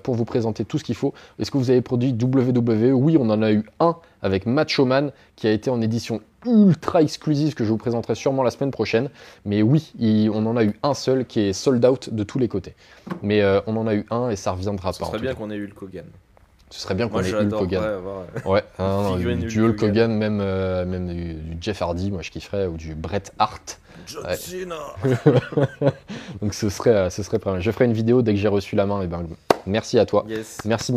[SPEAKER 3] pour vous présenter tout ce qu'il faut. Est-ce que vous avez produit WWE? Oui, on en a eu un avec Macho Man qui a été en édition ultra exclusive que je vous présenterai sûrement la semaine prochaine. Mais oui, on en a eu un seul qui est sold out de tous les côtés. Mais on en a eu un et ça reviendra
[SPEAKER 1] Ce
[SPEAKER 3] pas.
[SPEAKER 1] serait bien qu'on ait eu le Hogan.
[SPEAKER 3] Ce serait bien qu'on
[SPEAKER 1] Moi,
[SPEAKER 3] ait Hulk Hogan.
[SPEAKER 1] avoir.
[SPEAKER 3] Ouais, non,
[SPEAKER 1] figurine
[SPEAKER 3] du
[SPEAKER 1] Hulk
[SPEAKER 3] Hulk Hogan, même du Jeff Hardy, moi je kifferais, ou du Bret Hart.
[SPEAKER 1] John
[SPEAKER 3] Ouais.
[SPEAKER 1] Cena.
[SPEAKER 3] Donc ce serait pas mal. Je ferai une vidéo dès que j'ai reçu la main. Et ben, merci à toi.
[SPEAKER 1] Yes.
[SPEAKER 3] Merci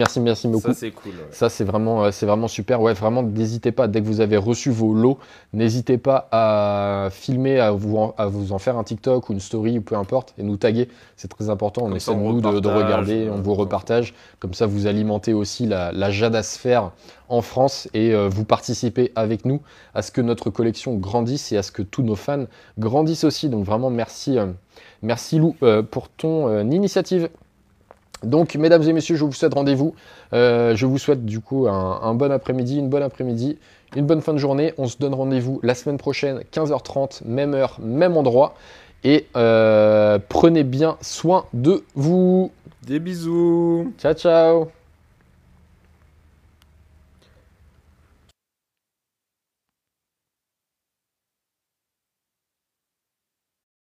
[SPEAKER 3] beaucoup.
[SPEAKER 1] Ça, c'est cool. Ouais.
[SPEAKER 3] Ça, c'est vraiment super. Ouais, vraiment, n'hésitez pas, dès que vous avez reçu vos lots, n'hésitez pas à filmer, à vous en faire un TikTok ou une story ou peu importe, et nous taguer. C'est très important. On
[SPEAKER 1] Comme
[SPEAKER 3] essaie
[SPEAKER 1] ça, on
[SPEAKER 3] de
[SPEAKER 1] repartage,
[SPEAKER 3] regarder, on vous repartage. Comme ça, vous alimentez aussi la Jadasphère en France et vous participez avec nous à ce que notre collection grandisse et à ce que tous nos fans grandissent aussi. Donc vraiment, merci Lou pour ton initiative. Donc, mesdames et messieurs, je vous souhaite rendez-vous. Je vous souhaite du coup un bon après-midi, une bonne fin de journée. On se donne rendez-vous la semaine prochaine, 15h30, même heure, même endroit. Et prenez bien soin de vous.
[SPEAKER 1] Des bisous.
[SPEAKER 3] Ciao, ciao.